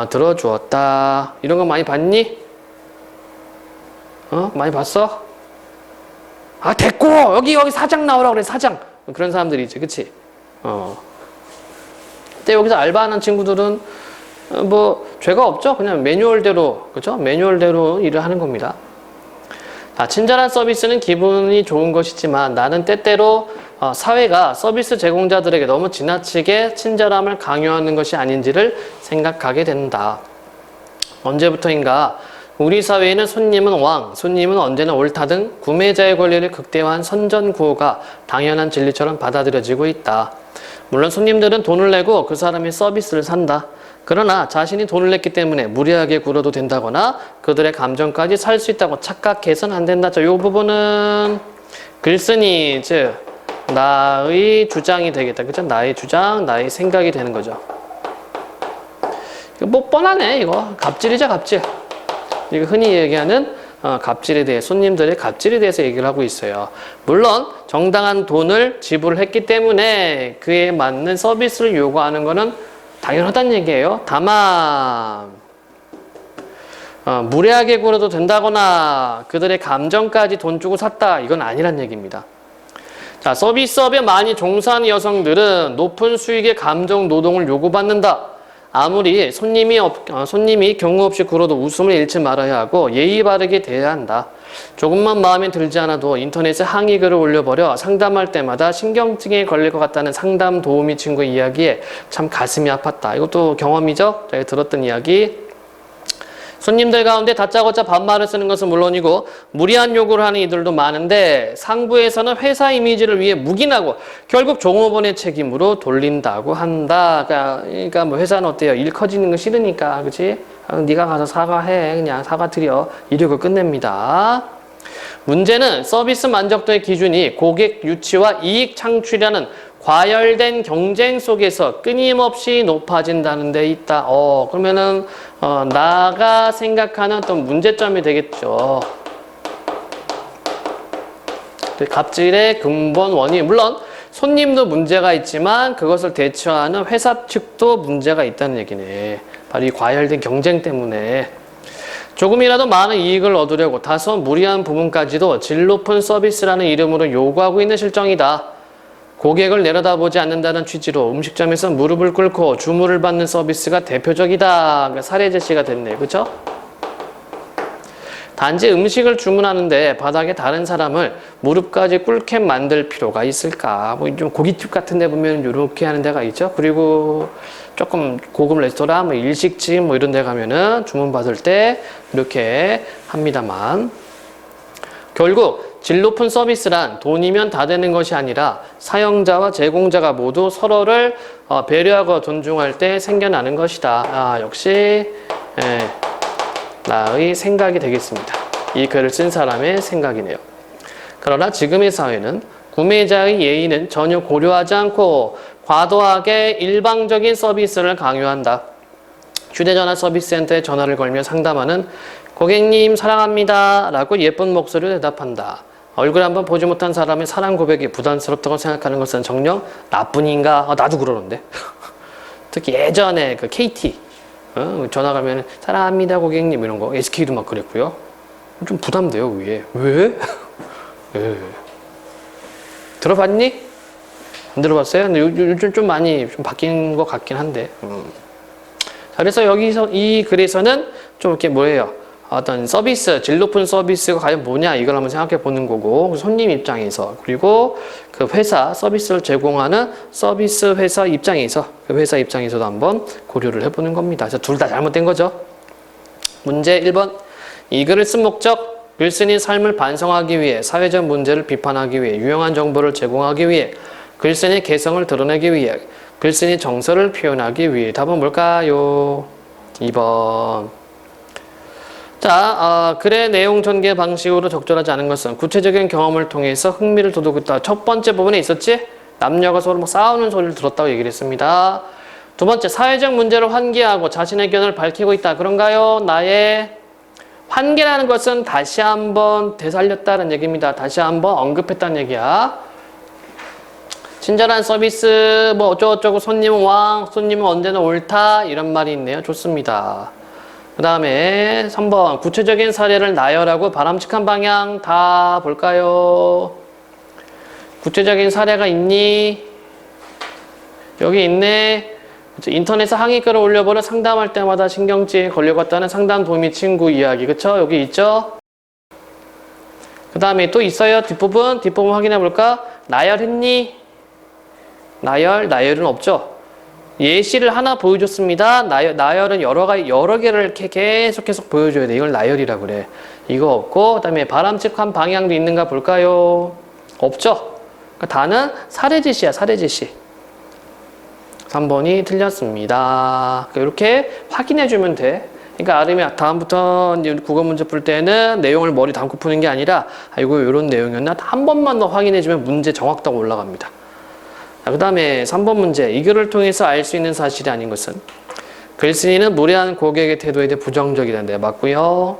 들어주었다. 이런 거 많이 봤니? 많이 봤어? 됐고! 여기 사장 나오라고 그래, 사장! 그런 사람들이 있지, 그치? 근데 여기서 알바하는 친구들은 뭐 죄가 없죠. 그냥 매뉴얼대로, 그죠? 매뉴얼대로 일을 하는 겁니다. 친절한 서비스는 기분이 좋은 것이지만 나는 때때로 사회가 서비스 제공자들에게 너무 지나치게 친절함을 강요하는 것이 아닌지를 생각하게 된다. 언제부터인가 우리 사회에는 손님은 왕, 손님은 언제나 옳다 등 구매자의 권리를 극대화한 선전구호가 당연한 진리처럼 받아들여지고 있다. 물론 손님들은 돈을 내고 그 사람의 서비스를 산다. 그러나 자신이 돈을 냈기 때문에 무리하게 굴어도 된다거나 그들의 감정까지 살 수 있다고 착각해서는 안 된다. 이 부분은 글쓴이, 즉 나의 주장이 되겠다. 그죠? 나의 주장, 나의 생각이 되는 거죠. 이거 뭐 뻔하네. 이거 갑질이죠, 갑질. 이거 흔히 얘기하는 갑질에 대해, 손님들의 갑질에 대해서 얘기를 하고 있어요. 물론 정당한 돈을 지불을 했기 때문에 그에 맞는 서비스를 요구하는 거는 당연하다는 얘기예요. 다만 무례하게 굴어도 된다거나 그들의 감정까지 돈 주고 샀다, 이건 아니란 얘기입니다. 자, 서비스업에 많이 종사하는 여성들은 높은 수익의 감정 노동을 요구받는다. 아무리 손님이 경우 없이 굴어도 웃음을 잃지 말아야 하고 예의 바르게 대해야 한다. 조금만 마음에 들지 않아도 인터넷에 항의 글을 올려버려 상담할 때마다 신경증에 걸릴 것 같다는 상담 도우미 친구의 이야기에 참 가슴이 아팠다. 이것도 경험이죠? 제가 들었던 이야기. 손님들 가운데 다짜고짜 반말을 쓰는 것은 물론이고 무리한 요구를 하는 이들도 많은데 상부에서는 회사 이미지를 위해 묵인하고 결국 종업원의 책임으로 돌린다고 한다. 그러니까 뭐 회사는 어때요? 일 커지는 거 싫으니까, 그렇지? 네가 가서 사과해, 그냥 사과드려, 이러고 끝냅니다. 문제는 서비스 만족도의 기준이 고객 유치와 이익 창출이라는 과열된 경쟁 속에서 끊임없이 높아진다는 데 있다. 그러면은 나가 생각하는 어떤 문제점이 되겠죠. 갑질의 근본 원인, 물론 손님도 문제가 있지만 그것을 대처하는 회사 측도 문제가 있다는 얘기네. 바로 이 과열된 경쟁 때문에 조금이라도 많은 이익을 얻으려고 다소 무리한 부분까지도 질 높은 서비스라는 이름으로 요구하고 있는 실정이다. 고객을 내려다보지 않는다는 취지로 음식점에서 무릎을 꿇고 주문을 받는 서비스가 대표적이다. 사례 제시가 됐네요. 그렇죠? 단지 음식을 주문하는데 바닥에 다른 사람을 무릎까지 꿇게 만들 필요가 있을까? 뭐 좀 고깃집 같은 데 보면 이렇게 하는 데가 있죠. 그리고 조금 고급 레스토랑, 뭐 일식집 뭐 이런 데 가면은 주문 받을 때 이렇게 합니다만 결국 질 높은 서비스란 돈이면 다 되는 것이 아니라 사용자와 제공자가 모두 서로를 배려하고 존중할 때 생겨나는 것이다. 아, 역시 나의 생각이 되겠습니다. 이 글을 쓴 사람의 생각이네요. 그러나 지금의 사회는 구매자의 예의는 전혀 고려하지 않고 과도하게 일방적인 서비스를 강요한다. 휴대전화 서비스센터에 전화를 걸며 상담하는 고객님 사랑합니다 라고 예쁜 목소리로 대답한다. 얼굴 한번 보지 못한 사람의 사랑 고백이 부담스럽다고 생각하는 것은 정녕 나뿐인가? 나도 그러는데. 특히 예전에 그 KT 전화 가면 사랑합니다 고객님 이런 거 SK도 막 그랬고요. 좀 부담돼요 위에. 왜? 예. 들어봤니? 안 들어봤어요? 근데 요즘 좀 많이 좀 바뀐 것 같긴 한데. 자, 그래서 여기서 이 글에서는 좀 이렇게 뭐예요? 어떤 서비스, 질 높은 서비스가 과연 뭐냐 이걸 한번 생각해 보는 거고 손님 입장에서 그리고 그 회사 서비스를 제공하는 서비스 회사 입장에서 그 회사 입장에서도 한번 고려를 해보는 겁니다. 그래서 둘 다 잘못된 거죠. 문제 1번 이 글을 쓴 목적 글쓴이 삶을 반성하기 위해 사회적 문제를 비판하기 위해 유용한 정보를 제공하기 위해 글쓴이 개성을 드러내기 위해 글쓴이 정서를 표현하기 위해 답은 뭘까요? 2번 자, 글의 내용 전개 방식으로 적절하지 않은 것은 구체적인 경험을 통해서 흥미를 돋우겠다. 첫 번째 부분에 있었지? 남녀가 서로 막 싸우는 소리를 들었다고 얘기를 했습니다. 두 번째, 사회적 문제를 환기하고 자신의 의견을 밝히고 있다. 그런가요? 나의 환기라는 것은 다시 한번 되살렸다는 얘기입니다. 다시 한번 언급했다는 얘기야. 친절한 서비스, 뭐 어쩌고저쩌고 손님은 왕, 손님은 언제나 옳다. 이런 말이 있네요. 좋습니다. 그 다음에 3번 구체적인 사례를 나열하고 바람직한 방향 다 볼까요? 구체적인 사례가 있니? 여기 있네. 인터넷에 항의글을 올려보려 상담할 때마다 신경질 걸려갔다는 상담 도우미 친구 이야기. 그쵸? 여기 있죠? 그 다음에 또 있어요. 뒷부분 확인해 볼까? 나열했니? 나열은 없죠? 예시를 하나 보여줬습니다. 나열은 여러 개를 이렇게 계속 보여줘야 돼. 이걸 나열이라고 그래. 이거 없고, 그 다음에 바람직한 방향도 있는가 볼까요? 없죠? 그러니까 다는 사례제시야, 사례제시. 3번이 틀렸습니다. 이렇게 확인해주면 돼. 그러니까 아름이 다음부터 국어 문제 풀 때는 내용을 머리 담고 푸는 게 아니라, 이거 이런 내용이었나? 한 번만 더 확인해주면 문제 정확도가 올라갑니다. 그 다음에 3번 문제. 이 글을 통해서 알 수 있는 사실이 아닌 것은 글쓴이는 무례한 고객의 태도에 대해 부정적이라는 데 맞고요.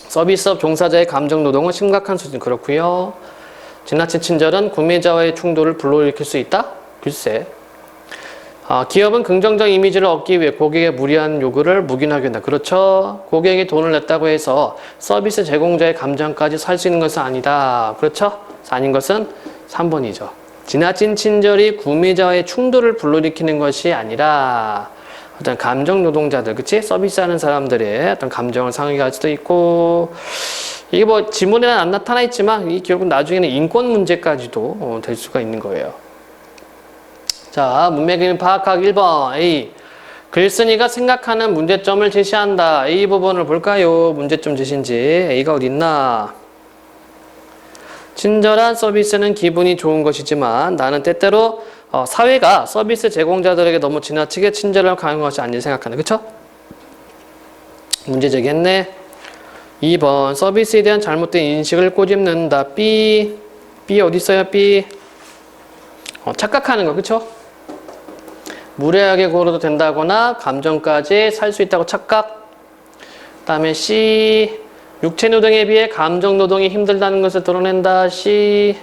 서비스업 종사자의 감정 노동은 심각한 수준 그렇고요. 지나친 친절은 구매자와의 충돌을 불러일으킬 수 있다? 글쎄. 기업은 긍정적 이미지를 얻기 위해 고객의 무리한 요구를 묵인하게 한다. 그렇죠? 고객이 돈을 냈다고 해서 서비스 제공자의 감정까지 살 수 있는 것은 아니다. 그렇죠? 아닌 것은 3번이죠. 지나친 친절이 구매자와의 충돌을 불러일으키는 것이 아니라 어떤 감정 노동자들, 그치? 서비스하는 사람들의 어떤 감정을 상하게 할 수도 있고 이게 뭐 지문에는 안 나타나 있지만 이 결국 나중에는 인권 문제까지도 될 수가 있는 거예요. 자, 문맥을 파악하기 1번 A. 글쓴이가 생각하는 문제점을 제시한다. A 부분을 볼까요? 문제점 제시인지 A가 어디 있나? 친절한 서비스는 기분이 좋은 것이지만 나는 때때로 사회가 서비스 제공자들에게 너무 지나치게 친절을 강요한 것이 아닌지 생각한다. 그쵸? 문제 제기했네. 2번 서비스에 대한 잘못된 인식을 꼬집는다. B 어디 있어요? B 착각하는 거. 그쵸? 무례하게 굴어도 된다거나 감정까지 살 수 있다고 착각. 그 다음에 C 육체 노동에 비해 감정 노동이 힘들다는 것을 드러낸다. C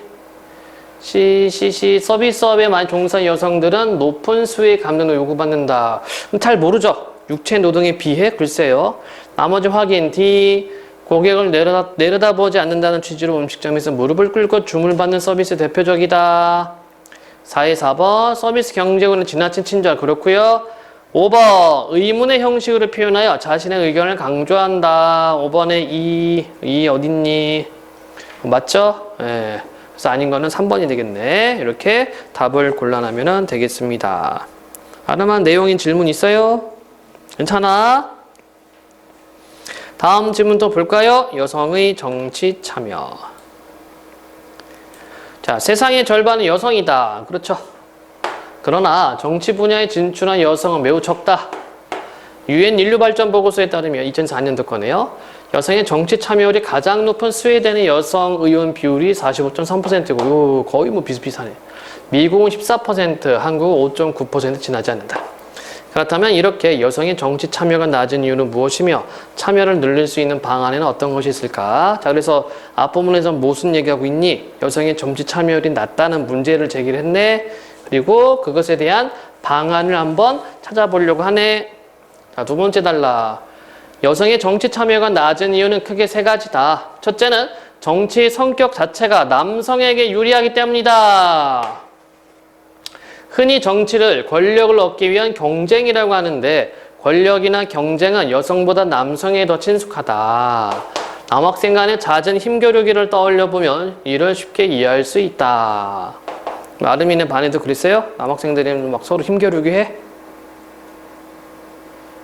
서비스업에 많이 종사한 여성들은 높은 수의 감정을 요구받는다. 잘 모르죠? 육체 노동에 비해? 글쎄요. 나머지 확인. D 고객을 내려다보지 않는다는 취지로 음식점에서 무릎을 꿇고 주문을 받는 서비스 대표적이다. 4에 4번 서비스 경쟁으로는 지나친 친절. 그렇고요. 5번 의문의 형식으로 표현하여 자신의 의견을 강조한다. 5번에 이 어딨니? 맞죠? 예. 그래서 아닌 거는 3번이 되겠네. 이렇게 답을 골라내면 되겠습니다. 아름한 내용인 질문 있어요? 괜찮아? 다음 질문 또 볼까요? 여성의 정치 참여. 자, 세상의 절반은 여성이다. 그렇죠. 그러나 정치 분야에 진출한 여성은 매우 적다. 유엔 인류발전보고서에 따르면 2004년도 거네요. 여성의 정치 참여율이 가장 높은 스웨덴의 여성 의원 비율이 45.3%고 거의 뭐 비슷비슷하네. 미국은 14%, 한국은 5.9% 지나지 않는다. 그렇다면 이렇게 여성의 정치 참여가 낮은 이유는 무엇이며 참여를 늘릴 수 있는 방안에는 어떤 것이 있을까? 자, 그래서 앞부분에서 무슨 얘기하고 있니? 여성의 정치 참여율이 낮다는 문제를 제기를 했네. 그리고 그것에 대한 방안을 한번 찾아보려고 하네. 자, 두 번째 달라. 여성의 정치 참여가 낮은 이유는 크게 세 가지다. 첫째는 정치의 성격 자체가 남성에게 유리하기 때문이다. 흔히 정치를 권력을 얻기 위한 경쟁이라고 하는데 권력이나 경쟁은 여성보다 남성에 더 친숙하다. 남학생 간의 잦은 힘겨루기를 떠올려보면 이를 쉽게 이해할 수 있다. 아르미네 반에도 그랬어요? 남학생들이 막 서로 힘겨루기 해?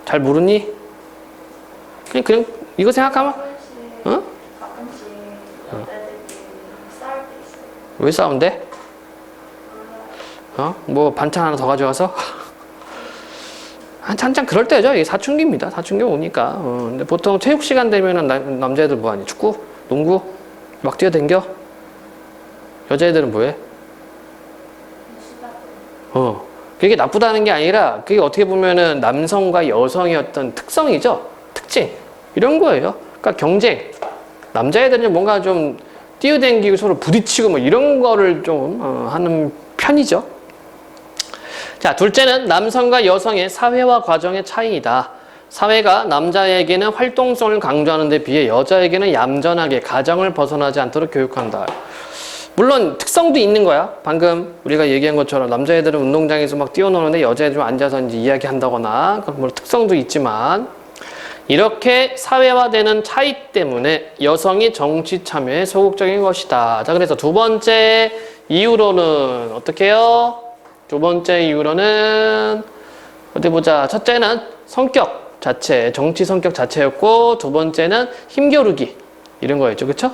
잘 모르니? 그냥 이거 생각하면 어? 가끔씩 여자들끼리 싸울 때 있어요. 왜 싸운대? 뭐 반찬 하나 더 가져와서? 한참 그럴 때죠. 이게 사춘기입니다. 사춘기 오니까. 근데 보통 체육 시간 되면은 남자애들 뭐하니? 축구? 농구? 막 뛰어댕겨? 여자애들은 뭐해? 그게 나쁘다는 게 아니라 그게 어떻게 보면은 남성과 여성의 어떤 특성이죠. 특징. 이런 거예요. 그러니까 경쟁. 남자애들은 뭔가 좀 뛰어댕기고 서로 부딪히고 뭐 이런 거를 좀 하는 편이죠. 자, 둘째는 남성과 여성의 사회화 과정의 차이이다. 사회가 남자에게는 활동성을 강조하는 데 비해 여자에게는 얌전하게 가정을 벗어나지 않도록 교육한다. 물론 특성도 있는 거야. 방금 우리가 얘기한 것처럼 남자애들은 운동장에서 막 뛰어노는데 여자애들은 앉아서 이제 이야기한다거나 그런 뭐 특성도 있지만 이렇게 사회화되는 차이 때문에 여성이 정치 참여에 소극적인 것이다. 자, 그래서 두 번째 이유로는 어떻게 해요? 두 번째 이유로는 어디 보자. 첫째는 성격 자체, 정치 성격 자체였고 두 번째는 힘겨루기 이런 거였죠. 그렇죠?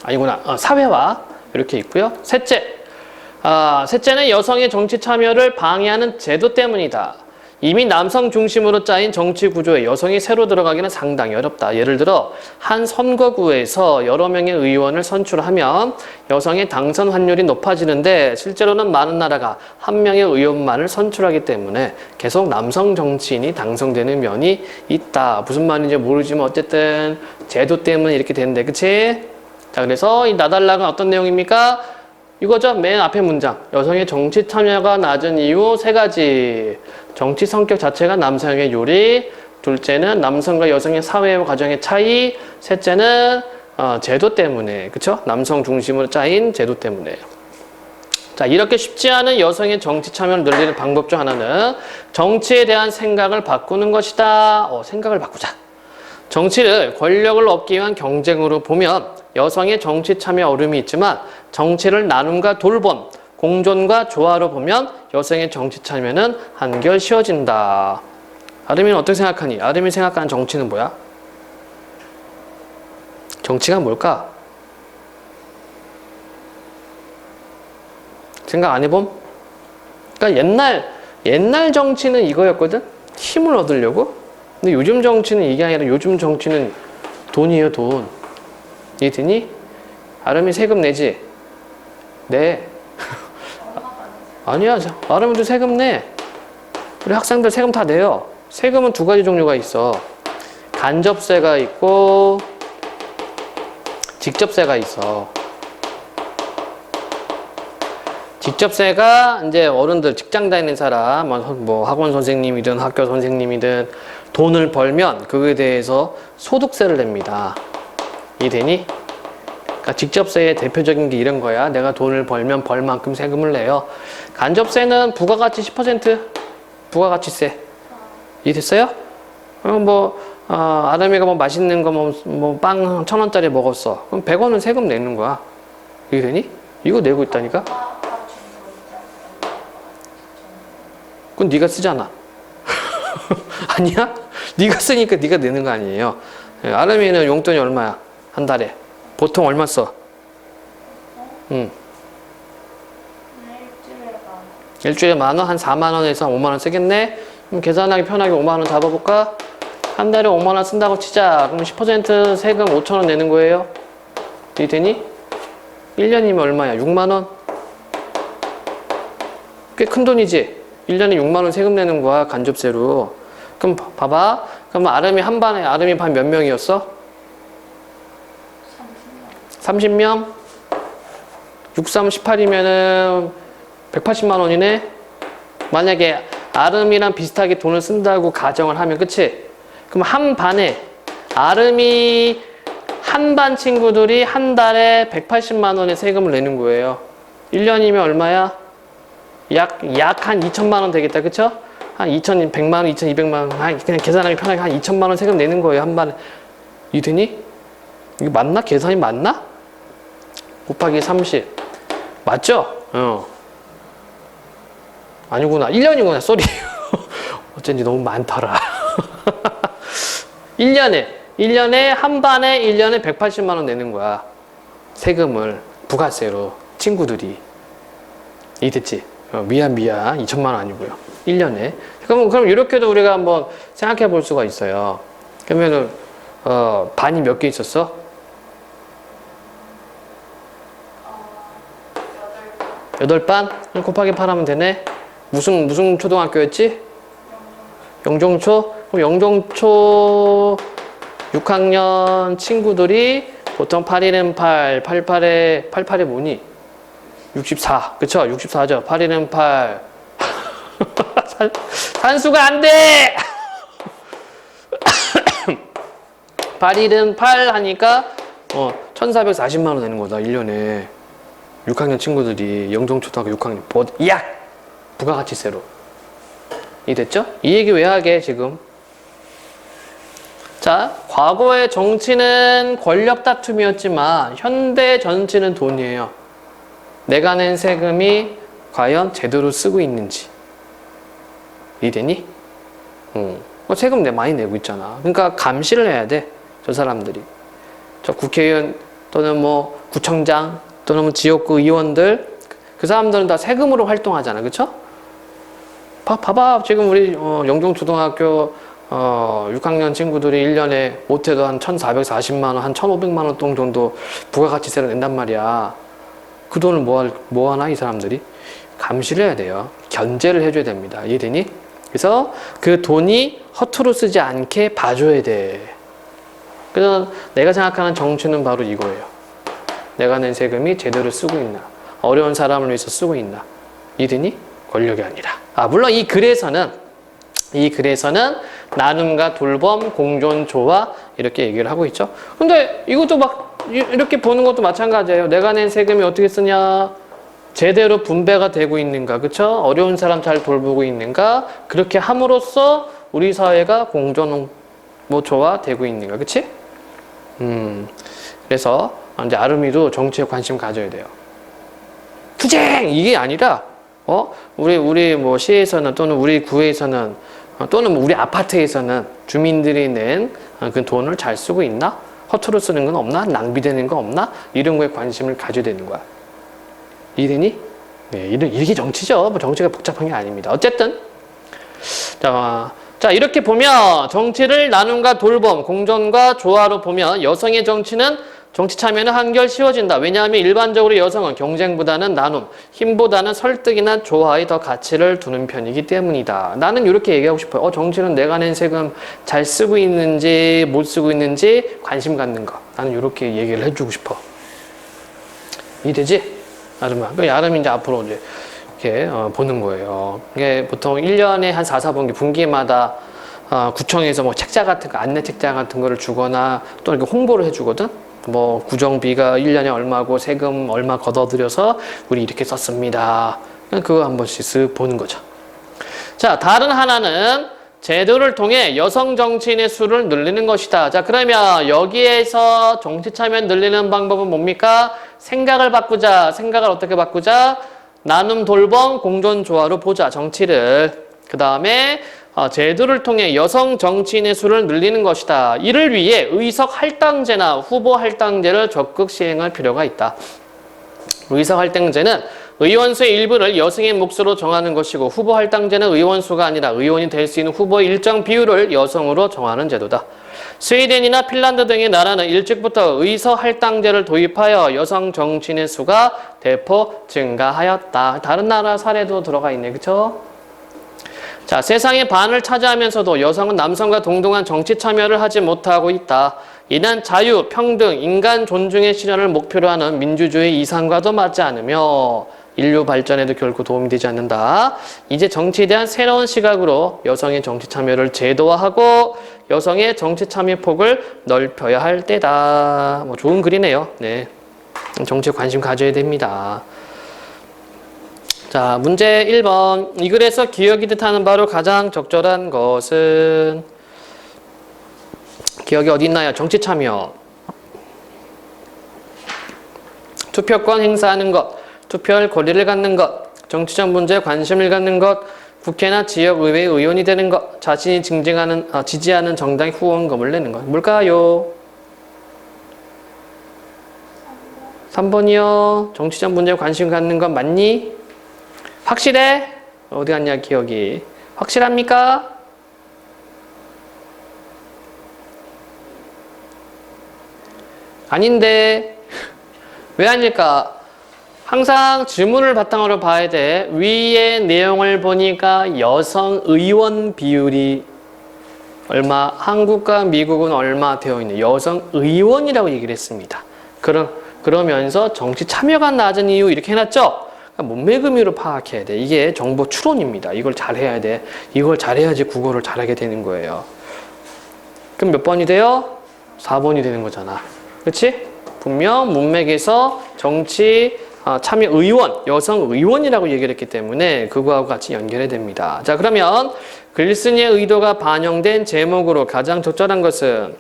아니구나. 사회화 이렇게 있고요. 셋째는 여성의 정치 참여를 방해하는 제도 때문이다. 이미 남성 중심으로 짜인 정치 구조에 여성이 새로 들어가기는 상당히 어렵다. 예를 들어 한 선거구에서 여러 명의 의원을 선출하면 여성의 당선 확률이 높아지는데 실제로는 많은 나라가 한 명의 의원만을 선출하기 때문에 계속 남성 정치인이 당선되는 면이 있다. 무슨 말인지 모르지만 어쨌든 제도 때문에 이렇게 되는데, 그치? 자, 그래서 이 나달락은 어떤 내용입니까? 이거죠. 맨 앞에 문장. 여성의 정치 참여가 낮은 이유 세 가지. 정치 성격 자체가 남성의 요리. 둘째는 남성과 여성의 사회와 가정의 차이. 셋째는 제도 때문에. 그쵸? 남성 중심으로 짜인 제도 때문에. 자, 이렇게 쉽지 않은 여성의 정치 참여를 늘리는 방법 중 하나는 정치에 대한 생각을 바꾸는 것이다. 생각을 바꾸자. 정치를 권력을 얻기 위한 경쟁으로 보면 여성의 정치 참여 어려움이 있지만 정치를 나눔과 돌봄, 공존과 조화로 보면 여성의 정치 참여는 한결 쉬워진다. 아르미는 어떻게 생각하니? 아르미 생각하는 정치는 뭐야? 정치가 뭘까? 생각 안 해봄? 그러니까 옛날 정치는 이거였거든? 힘을 얻으려고? 근데 요즘 정치는 이게 아니라 요즘 정치는 돈이에요, 돈. 이해되니? 아름이 세금 내지? 네. 아니야, 아름이도 세금 내. 우리 학생들 세금 다 내요. 세금은 두 가지 종류가 있어. 간접세가 있고 직접세가 있어. 직접세가 이제 어른들 직장 다니는 사람, 뭐 학원 선생님이든 학교 선생님이든 돈을 벌면 그거에 대해서 소득세를 냅니다. 이해되니? 그러니까 직접세의 대표적인 게 이런 거야. 내가 돈을 벌면 벌 만큼 세금을 내요. 간접세는 부가가치 10% 부가가치세. 이해됐어요? 아담이가 뭐 맛있는 거 뭐 빵 1,000원짜리 먹었어. 그럼 100원은 세금 내는 거야. 이해되니? 이거 내고 있다니까? 그건 네가 쓰잖아. 아니야? 네가 쓰니까 네가 내는 거 아니에요. 아름이는 용돈이 얼마야? 한 달에? 보통 얼마 써? 일주일에 만 원. 일주일에 10,000원, 한 40,000원에서 50,000원 쓰겠네? 그럼 계산하기 편하게 50,000원 잡아볼까? 한 달에 50,000원 쓴다고 치자. 그럼 10% 세금 5,000원 내는 거예요. 이게 되니? 1년이면 얼마야? 60,000원? 꽤 큰 돈이지? 1년에 60,000원 세금 내는 거야, 간접세로. 그럼 봐봐. 그럼 아름이 한 반에, 아름이 반 몇 명이었어? 30명? 6, 3, 18이면은 180만원이네? 만약에 아름이랑 비슷하게 돈을 쓴다고 가정을 하면, 그치? 그럼 한 반에, 아름이 한 반 친구들이 한 달에 180만원의 세금을 내는 거예요. 1년이면 얼마야? 약 한 2천만원 되겠다, 그쵸? 한 2,100만원, 2,200만원, 그냥 계산하기 편하게 한 2천만원 세금 내는 거예요, 한 반에. 이 되니? 이게 맞나? 계산이 맞나? 곱하기 30. 맞죠? 아니구나. 1년이구나. 쏘리. 어쩐지 너무 많더라. 1년에 한 반에 1년에 180만원 내는 거야. 세금을 부가세로 친구들이. 이해됐지? 미안 2천만원 아니고요. 1년에. 그럼 이렇게도 우리가 한번 생각해 볼 수가 있어요. 그러면은 반이 몇 개 있었어? 8반? 곱하기 8 하면 되네. 무슨 초등학교였지? 영종초? 그럼 영종초 6학년 친구들이 보통 8일은 8, 88에 뭐니? 64. 그쵸? 64죠? 8일은 8. 산수가 안 돼! 8일은 8 하니까 1,440만원 되는 거다, 1년에. 6학년 친구들이 영종초등학교 6학년 부가가치세로. 이 됐죠? 이 얘기 왜 하게 지금? 자, 과거의 정치는 권력 다툼이었지만 현대 정치는 돈이에요. 내가 낸 세금이 과연 제대로 쓰고 있는지. 이해되니? 세금 많이 내고 있잖아. 그러니까 감시를 해야 돼. 저 사람들이. 저 국회의원 또는 뭐 구청장 또는 뭐 지역구 의원들, 그 사람들은 다 세금으로 활동하잖아. 그쵸? 봐봐. 지금 우리 영종초등학교 6학년 친구들이 1년에 못해도 한 1,440만원, 한 1,500만원 정도 부가가치세를 낸단 말이야. 그 돈을 뭐 하나 이 사람들이? 감시를 해야 돼요. 견제를 해줘야 됩니다. 이해되니? 그래서 그 돈이 허투루 쓰지 않게 봐줘야 돼. 그래서 내가 생각하는 정치는 바로 이거예요. 내가 낸 세금이 제대로 쓰고 있나? 어려운 사람을 위해서 쓰고 있나? 이되니? 권력이 아니라. 물론 이 글에서는 나눔과 돌봄, 공존, 조화 이렇게 얘기를 하고 있죠. 근데 이것도 막 이렇게 보는 것도 마찬가지예요. 내가 낸 세금이 어떻게 쓰냐? 제대로 분배가 되고 있는가? 그쵸? 어려운 사람 잘 돌보고 있는가? 그렇게 함으로써 우리 사회가 공존, 조화 되고 있는가? 그치? 그래서 이제 아름이도 정치에 관심 가져야 돼요. 투쟁! 이게 아니라, 우리 뭐 시에서는 또는 우리 구에서는 또는 우리 아파트에서는 주민들이 낸 그 돈을 잘 쓰고 있나? 허투루 쓰는 건 없나? 낭비되는 거 없나? 이런 거에 관심을 가져야 되는 거야. 이해되니? 네, 이게 정치죠. 뭐 정치가 복잡한 게 아닙니다. 어쨌든. 자, 이렇게 보면 정치를 나눔과 돌봄, 공존과 조화로 보면 여성의 정치 참여는 한결 쉬워진다. 왜냐하면 일반적으로 여성은 경쟁보다는 나눔, 힘보다는 설득이나 조화에 더 가치를 두는 편이기 때문이다. 나는 이렇게 얘기하고 싶어요. 정치는 내가 낸 세금 잘 쓰고 있는지 못 쓰고 있는지 관심 갖는 거. 나는 이렇게 얘기를 해주고 싶어. 이해되지? 아름아. 아름이 이제 앞으로 이제 이렇게 보는 거예요. 이게 보통 1년에 한 4, 4분기, 분기마다 구청에서 뭐 책자 같은 거, 안내 책자 같은 거를 주거나 또 이렇게 홍보를 해주거든? 뭐 구정비가 1년에 얼마고 세금 얼마 걷어들여서 우리 이렇게 썼습니다. 그거 한 번씩 쓱 보는 거죠. 자, 다른 하나는 제도를 통해 여성 정치인의 수를 늘리는 것이다. 자, 그러면 여기에서 정치 참여 늘리는 방법은 뭡니까? 생각을 바꾸자. 생각을 어떻게 바꾸자? 나눔, 돌봄, 공존, 조화로 보자. 정치를. 그 다음에 제도를 통해 여성 정치인의 수를 늘리는 것이다. 이를 위해 의석 할당제나 후보 할당제를 적극 시행할 필요가 있다. 의사활당제는 의원수의 일부를 여성의 몫으로 정하는 것이고 후보할당제는 의원수가 아니라 의원이 될 수 있는 후보의 일정 비율을 여성으로 정하는 제도다. 스웨덴이나 핀란드 등의 나라는 일찍부터 의서할당제를 도입하여 여성 정치인의 수가 대폭 증가하였다. 다른 나라 사례도 들어가 있네. 그쵸? 자, 세상의 반을 차지하면서도 여성은 남성과 동등한 정치 참여를 하지 못하고 있다. 이는 자유, 평등, 인간 존중의 실현을 목표로 하는 민주주의 이상과도 맞지 않으며 인류 발전에도 결코 도움이 되지 않는다. 이제 정치에 대한 새로운 시각으로 여성의 정치 참여를 제도화하고 여성의 정치 참여 폭을 넓혀야 할 때다. 뭐 좋은 글이네요. 네, 정치에 관심 가져야 됩니다. 자, 문제 1번. 이 글에서 기억이 뜻하는 바로 가장 적절한 것은 기억이 어디 있나요? 정치 참여. 투표권 행사하는 것, 투표할 권리를 갖는 것, 정치적 문제에 관심을 갖는 것, 국회나 지역의회 의원이 되는 것, 자신이 지지하는 정당의 후원금을 내는 것. 뭘까요? 3번이요. 정치적 문제에 관심 갖는 것 맞니? 확실해? 어디 갔냐 기억이. 확실합니까? 아닌데 왜 아닐까? 항상 질문을 바탕으로 봐야 돼. 위의 내용을 보니까 여성 의원 비율이 얼마, 한국과 미국은 얼마 되어 있는 여성 의원이라고 얘기를 했습니다. 그러면서 정치 참여가 낮은 이유 이렇게 해놨죠? 문맥의미로 파악해야 돼. 이게 정보 추론입니다. 이걸 잘해야 돼. 이걸 잘해야지 국어를 잘하게 되는 거예요. 그럼 몇 번이 돼요? 4번이 되는 거잖아. 그렇지? 분명 문맥에서 정치 참여 의원, 여성 의원이라고 얘기를 했기 때문에 그거하고 같이 연결해야 됩니다. 자, 그러면 글쓴이의 의도가 반영된 제목으로 가장 적절한 것은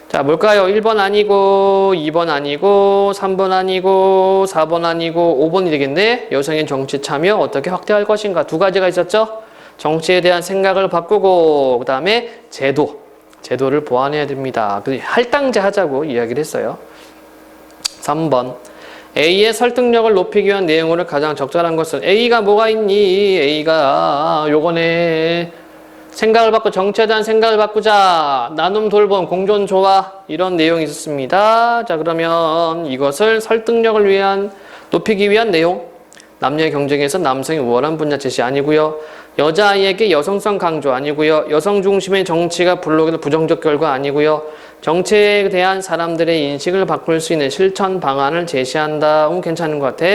자, 뭘까요? 1번 아니고 2번 아니고 3번 아니고 4번 아니고 5번이 되겠네. 여성의 정치 참여 어떻게 확대할 것인가. 두 가지가 있었죠. 정치에 대한 생각을 바꾸고 그 다음에 제도를 보완해야 됩니다. 할당제 하자고 이야기를 했어요. 3번 A의 설득력을 높이기 위한 내용으로 가장 적절한 것은 A가 뭐가 있니? A가 요거네. 생각을 바꿔 정치에 대한 생각을 바꾸자. 나눔 돌봄 공존 조화 이런 내용이 있었습니다. 자, 그러면 이것을 설득력을 높이기 위한 내용. 남녀의 경쟁에서 남성이 우월한 분야 제시 아니고요. 여자아이에게 여성성 강조 아니고요. 여성 중심의 정치가 불러오는 부정적 결과 아니고요. 정치에 대한 사람들의 인식을 바꿀 수 있는 실천 방안을 제시한다. 괜찮은 것 같아.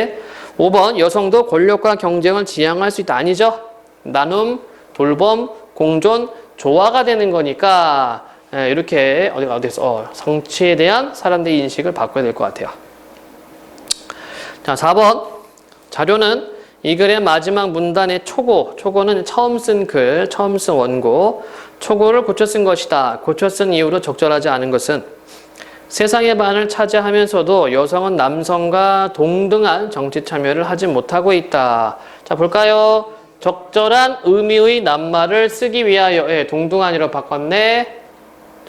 5번 여성도 권력과 경쟁을 지향할 수 있다. 아니죠. 나눔, 돌봄, 공존, 조화가 되는 거니까 이렇게 어디서 정치에 대한 사람들의 인식을 바꿔야 될 것 같아요. 자, 4번 자료는 이 글의 마지막 문단의 초고는 처음 쓴 글, 처음 쓴 원고, 초고를 고쳐 쓴 것이다. 고쳐 쓴 이유로 적절하지 않은 것은 세상의 반을 차지하면서도 여성은 남성과 동등한 정치 참여를 하지 못하고 있다. 자, 볼까요? 적절한 의미의 낱말을 쓰기 위하여 동등한이로 바꿨네.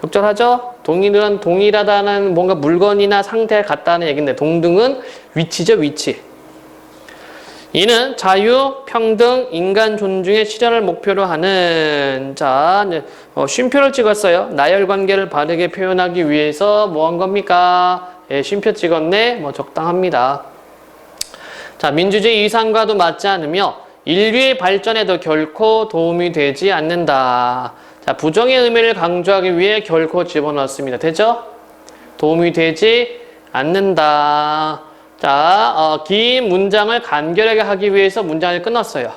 적절하죠? 동일하다는 뭔가 물건이나 상태 같다는 얘기인데 동등은 위치죠, 위치. 이는 자유, 평등, 인간 존중의 실현을 목표로 하는 자, 쉼표를 찍었어요. 나열관계를 바르게 표현하기 위해서 뭐 한 겁니까? 쉼표 찍었네. 적당합니다. 자, 민주주의 이상과도 맞지 않으며 인류의 발전에도 결코 도움이 되지 않는다. 자, 부정의 의미를 강조하기 위해 결코 집어넣었습니다. 되죠? 도움이 되지 않는다. 자, 긴 문장을 간결하게 하기 위해서 문장을 끊었어요.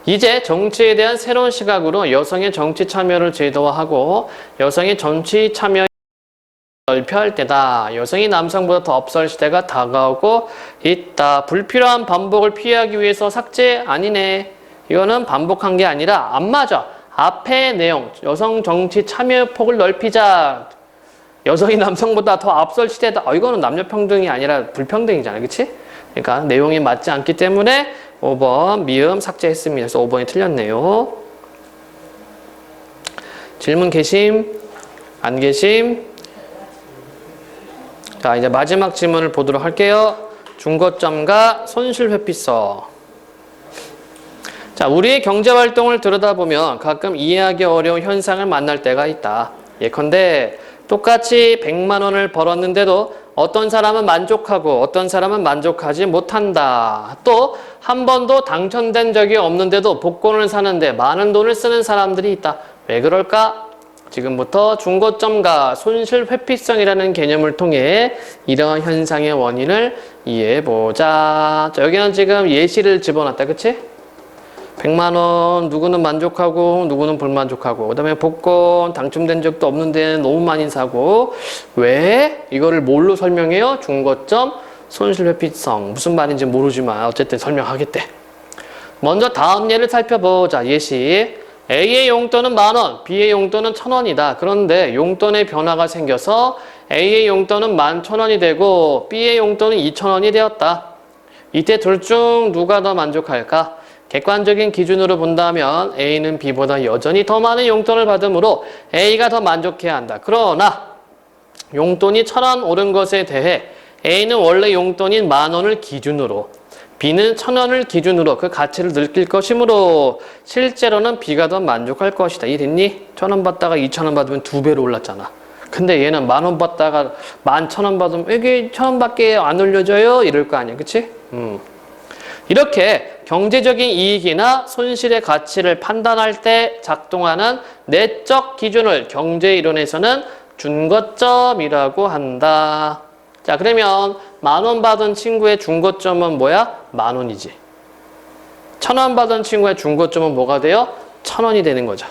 이제 정치에 대한 새로운 시각으로 여성의 정치 참여를 제도화하고 여성의 정치 참여를 넓혀야 할 때다. 여성이 남성보다 더 앞설 시대가 다가오고 있다. 불필요한 반복을 피하기 위해서 삭제 아니네. 이거는 반복한 게 아니라 안 맞아. 앞의 내용, 여성 정치 참여 폭을 넓히자. 여성이 남성보다 더 앞설 시대다. 이거는 남녀 평등이 아니라 불평등이잖아요. 그치? 그러니까 내용이 맞지 않기 때문에 5번 미음 삭제했습니다. 그래서 5번이 틀렸네요. 질문 계심? 안 계심? 자, 이제 마지막 질문을 보도록 할게요. 중고점과 손실 회피성. 자, 우리의 경제활동을 들여다보면 가끔 이해하기 어려운 현상을 만날 때가 있다. 예컨대 똑같이 100만 원을 벌었는데도 어떤 사람은 만족하고 어떤 사람은 만족하지 못한다. 또 한 번도 당첨된 적이 없는데도 복권을 사는데 많은 돈을 쓰는 사람들이 있다. 왜 그럴까? 지금부터 중고점과 손실 회피성이라는 개념을 통해 이러한 현상의 원인을 이해해보자. 자, 여기는 지금 예시를 집어넣었다. 그치? 100만 원 누구는 만족하고 누구는 불만족하고, 그 다음에 복권 당첨된 적도 없는데 너무 많이 사고. 왜? 이거를 뭘로 설명해요? 중고점 손실 회피성. 무슨 말인지 모르지만 어쨌든 설명하겠대. 먼저 다음 예를 살펴보자. 예시. A의 용돈은 10,000원, B의 용돈은 1,000원이다. 그런데 용돈의 변화가 생겨서 A의 용돈은 11,000원이 되고 B의 용돈은 2,000원이 되었다. 이때 둘 중 누가 더 만족할까? 객관적인 기준으로 본다면 A는 B보다 여전히 더 많은 용돈을 받으므로 A가 더 만족해야 한다. 그러나 용돈이 1,000원 오른 것에 대해 A는 원래 용돈인 10,000원을 기준으로, B는 1,000원을 기준으로 그 가치를 느낄 것이므로 실제로는 B가 더 만족할 것이다. 이해됐니? 1,000원 받다가 2,000원 받으면 2배로 올랐잖아. 근데 얘는 10,000원 받다가 11,000원 받으면 이게 1,000원밖에 안 올려줘요? 이럴 거 아니야. 그치? 이렇게 경제적인 이익이나 손실의 가치를 판단할 때 작동하는 내적 기준을 경제이론에서는 준거점이라고 한다. 자, 그러면 10,000원 받은 친구의 중고점은 뭐야? 10,000원이지. 1,000원 받은 친구의 중고점은 뭐가 돼요? 1,000원이 되는 거죠.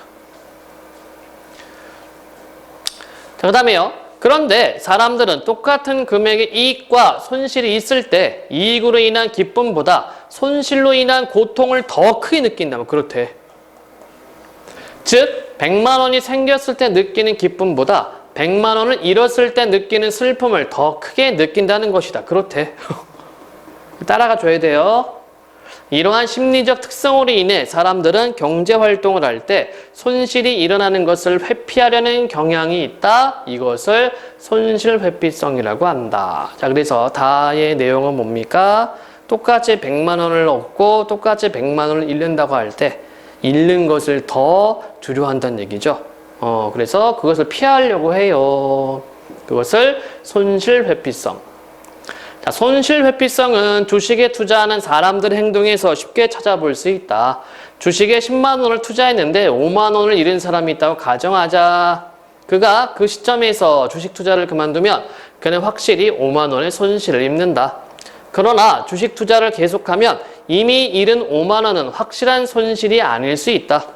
자, 그 다음에요. 그런데 사람들은 똑같은 금액의 이익과 손실이 있을 때 이익으로 인한 기쁨보다 손실로 인한 고통을 더 크게 느낀다면 그렇대. 즉 100만 원이 생겼을 때 느끼는 기쁨보다 100만 원을 잃었을 때 느끼는 슬픔을 더 크게 느낀다는 것이다. 그렇대. 따라가 줘야 돼요. 이러한 심리적 특성으로 인해 사람들은 경제활동을 할 때 손실이 일어나는 것을 회피하려는 경향이 있다. 이것을 손실회피성이라고 한다. 자, 그래서 다의 내용은 뭡니까? 똑같이 100만 원을 얻고 똑같이 100만 원을 잃는다고 할 때 잃는 것을 더 두려워한다는 얘기죠. 그래서 그것을 피하려고 해요. 그것을 손실회피성. 자, 손실회피성은 주식에 투자하는 사람들의 행동에서 쉽게 찾아볼 수 있다. 주식에 10만 원을 투자했는데 5만 원을 잃은 사람이 있다고 가정하자. 그가 그 시점에서 주식 투자를 그만두면 그는 확실히 5만 원의 손실을 입는다. 그러나 주식 투자를 계속하면 이미 잃은 5만 원은 확실한 손실이 아닐 수 있다.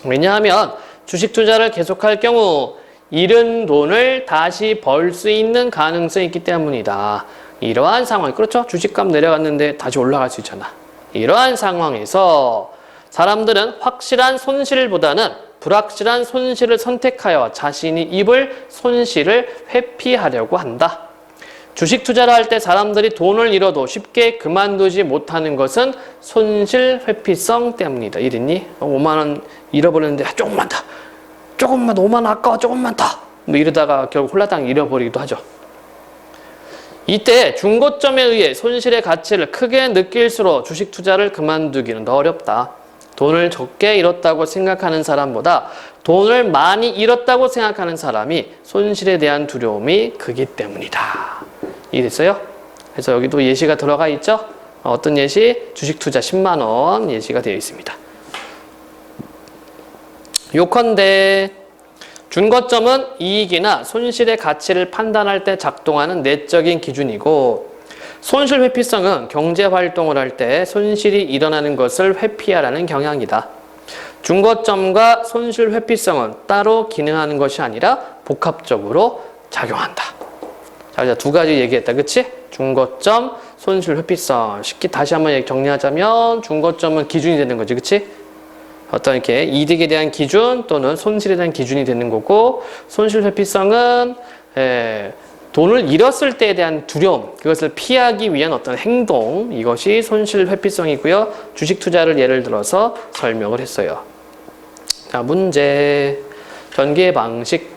왜냐하면 주식 투자를 계속할 경우 잃은 돈을 다시 벌 수 있는 가능성이 있기 때문이다. 이러한 상황, 그렇죠? 주식값 내려갔는데 다시 올라갈 수 있잖아. 이러한 상황에서 사람들은 확실한 손실보다는 불확실한 손실을 선택하여 자신이 입을 손실을 회피하려고 한다. 주식 투자를 할 때 사람들이 돈을 잃어도 쉽게 그만두지 못하는 것은 손실 회피성 때문이다. 이랬니? 5만 원 잃어버렸는데 조금만 더. 조금만 5만 원 아까워 조금만 더. 뭐 이러다가 결국 홀라당 잃어버리기도 하죠. 이때 중고점에 의해 손실의 가치를 크게 느낄수록 주식 투자를 그만두기는 더 어렵다. 돈을 적게 잃었다고 생각하는 사람보다 돈을 많이 잃었다고 생각하는 사람이 손실에 대한 두려움이 크기 때문이다. 이해됐어요? 그래서 여기도 예시가 들어가 있죠? 어떤 예시? 주식 투자 10만 원 예시가 되어 있습니다. 요컨대 준거점은 이익이나 손실의 가치를 판단할 때 작동하는 내적인 기준이고, 손실 회피성은 경제활동을 할 때 손실이 일어나는 것을 회피하라는 경향이다. 준거점과 손실 회피성은 따로 기능하는 것이 아니라 복합적으로 작용한다. 자, 이제 두 가지 얘기했다. 그치? 준거점, 손실 회피성. 쉽게 다시 한번 정리하자면 준거점은 기준이 되는 거지. 그치? 어떤 이렇게 이득에 대한 기준 또는 손실에 대한 기준이 되는 거고, 손실 회피성은 돈을 잃었을 때에 대한 두려움, 그것을 피하기 위한 어떤 행동, 이것이 손실 회피성이고요. 주식 투자를 예를 들어서 설명을 했어요. 자, 문제. 전개 방식.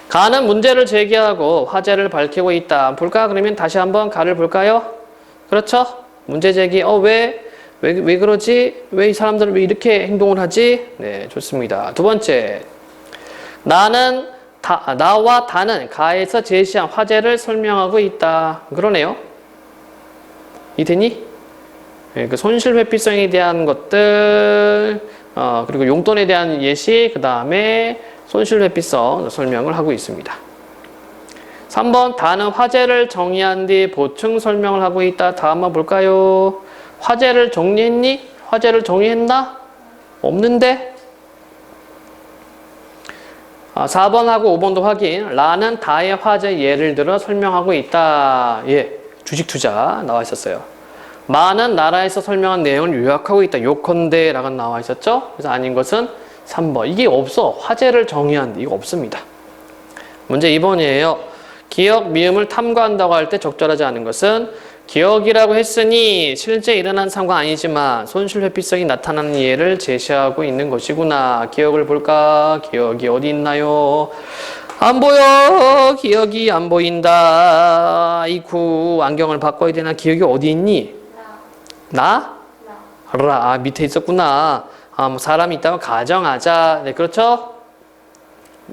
가는 문제를 제기하고 화제를 밝히고 있다. 볼까? 그러면 다시 한번 가를 볼까요? 그렇죠? 문제 제기. 왜 그러지? 왜 이 사람들은 왜 이렇게 행동을 하지? 네, 좋습니다. 두 번째. 나와 다는 가에서 제시한 화제를 설명하고 있다. 그러네요. 이해되니? 네, 그 손실 회피성에 대한 것들, 그리고 용돈에 대한 예시, 그 다음에 손실 회피성 설명을 하고 있습니다. 3번, 다는 화제를 정의한 뒤 보충 설명을 하고 있다. 다음 한번 볼까요? 화제를 정리했니? 화제를 정의했나? 없는데? 4번하고 5번도 확인. 라는 다의 화제 예를 들어 설명하고 있다. 예, 주식 투자 나와 있었어요. 마는 나라에서 설명한 내용을 요약하고 있다. 요컨대 라고 나와 있었죠? 그래서 아닌 것은 3번. 이게 없어. 화제를 정의한 데 이거 없습니다. 문제 2번이에요. 기억, 미음을 탐구한다고 할 때 적절하지 않은 것은 기억이라고 했으니 실제 일어난 상황 아니지만 손실 회피성이 나타나는 예를 제시하고 있는 것이구나. 기억을 볼까? 기억이 어디 있나요? 안 보여. 기억이 안 보인다. 아이쿠, 안경을 바꿔야 되나? 기억이 어디 있니? 나? 라. 밑에 있었구나. 뭐 사람이 있다고 가정하자. 네, 그렇죠?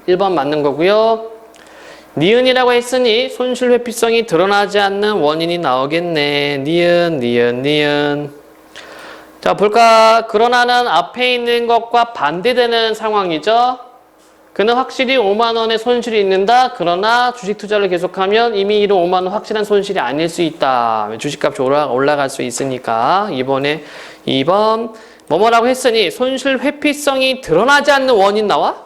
1번 맞는 거고요. 니은이라고 했으니 손실 회피성이 드러나지 않는 원인이 나오겠네. 니은. 자, 볼까? 그러나는 앞에 있는 것과 반대되는 상황이죠. 그는 확실히 5만 원의 손실이 있는다. 그러나 주식 투자를 계속하면 이미 이런 5만 원 확실한 손실이 아닐 수 있다. 주식값이 올라갈 수 있으니까. 이번에 2번 뭐뭐라고 했으니 손실 회피성이 드러나지 않는 원인 나와?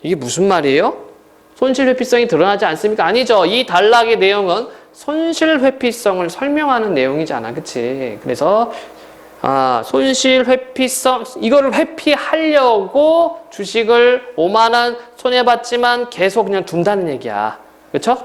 이게 무슨 말이에요? 손실 회피성이 드러나지 않습니까? 아니죠. 이 단락의 내용은 손실 회피성을 설명하는 내용이잖아. 그치? 그래서 손실 회피성, 이거를 회피하려고 주식을 5만 원 손해봤지만 계속 그냥 둔다는 얘기야. 그쵸?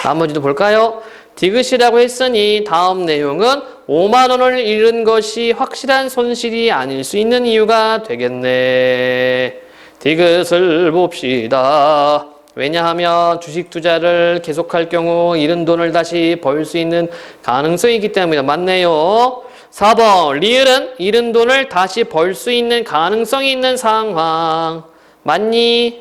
나머지도 볼까요? 디귿이라고 했으니 다음 내용은 5만 원을 잃은 것이 확실한 손실이 아닐 수 있는 이유가 되겠네. 디귿을 봅시다. 왜냐하면 주식 투자를 계속할 경우 잃은 돈을 다시 벌 수 있는 가능성이 있기 때문이다. 맞네요. 4번 리을은 잃은 돈을 다시 벌 수 있는 가능성이 있는 상황. 맞니?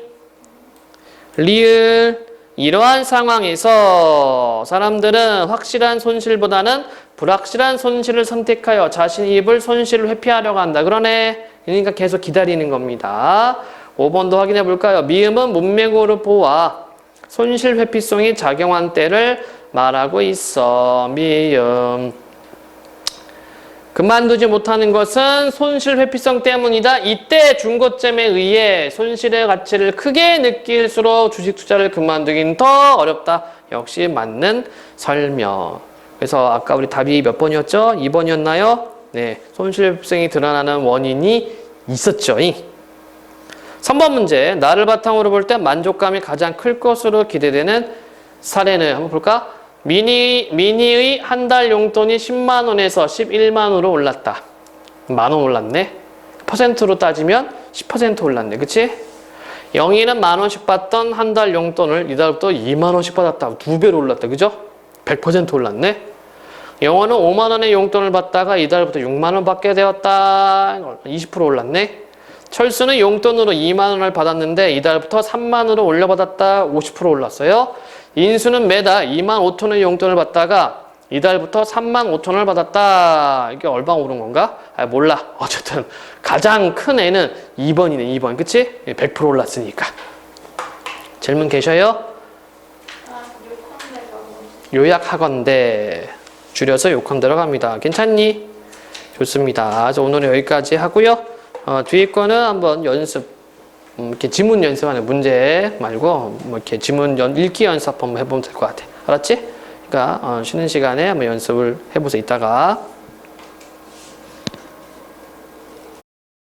리을 이러한 상황에서 사람들은 확실한 손실보다는 불확실한 손실을 선택하여 자신이 입을 손실을 회피하려고 한다. 그러네. 그러니까 계속 기다리는 겁니다. 5번도 확인해 볼까요? 미음은 문맥으로보아 손실 회피성이 작용한 때를 말하고 있어. 미음. 그만두지 못하는 것은 손실 회피성 때문이다. 이때 중고점에 의해 손실의 가치를 크게 느낄수록 주식 투자를 그만두긴 더 어렵다. 역시 맞는 설명. 그래서 아까 우리 답이 몇 번이었죠? 2번이었나요? 네, 손실 회피성이 드러나는 원인이 있었죠. 3번 문제. 나를 바탕으로 볼 때 만족감이 가장 클 것으로 기대되는 사례는 한번 볼까? 미니의 한 달 용돈이 10만 원에서 11만 원으로 올랐다. 만 원 올랐네. 퍼센트로 따지면 10% 올랐네. 그치? 영희는 만 원씩 받던 한 달 용돈을 이달부터 2만 원씩 받았다. 2배로 올랐다. 그죠? 100% 올랐네. 영어는 5만 원의 용돈을 받다가 이달부터 6만 원 받게 되었다. 20% 올랐네. 철수는 용돈으로 2만 원을 받았는데 이달부터 3만 원으로 올려받았다. 50% 올랐어요. 인수는 매달 2만 5천 원의 용돈을 받다가 이달부터 3만 5천 원을 받았다. 이게 얼마 오른 건가? 몰라. 어쨌든 가장 큰 애는 2번이네. 2번. 그치? 100% 올랐으니까. 질문 계셔요? 요약하건대. 줄여서 요컨대로 갑니다. 괜찮니? 좋습니다. 그래서 오늘은 여기까지 하고요. 뒤에 거는 한번 연습, 이렇게 지문 연습하는 문제 말고, 이렇게 지문 읽기 연습 한번 해보면 될 것 같아. 알았지? 그러니까, 쉬는 시간에 한번 연습을 해보세요. 이따가.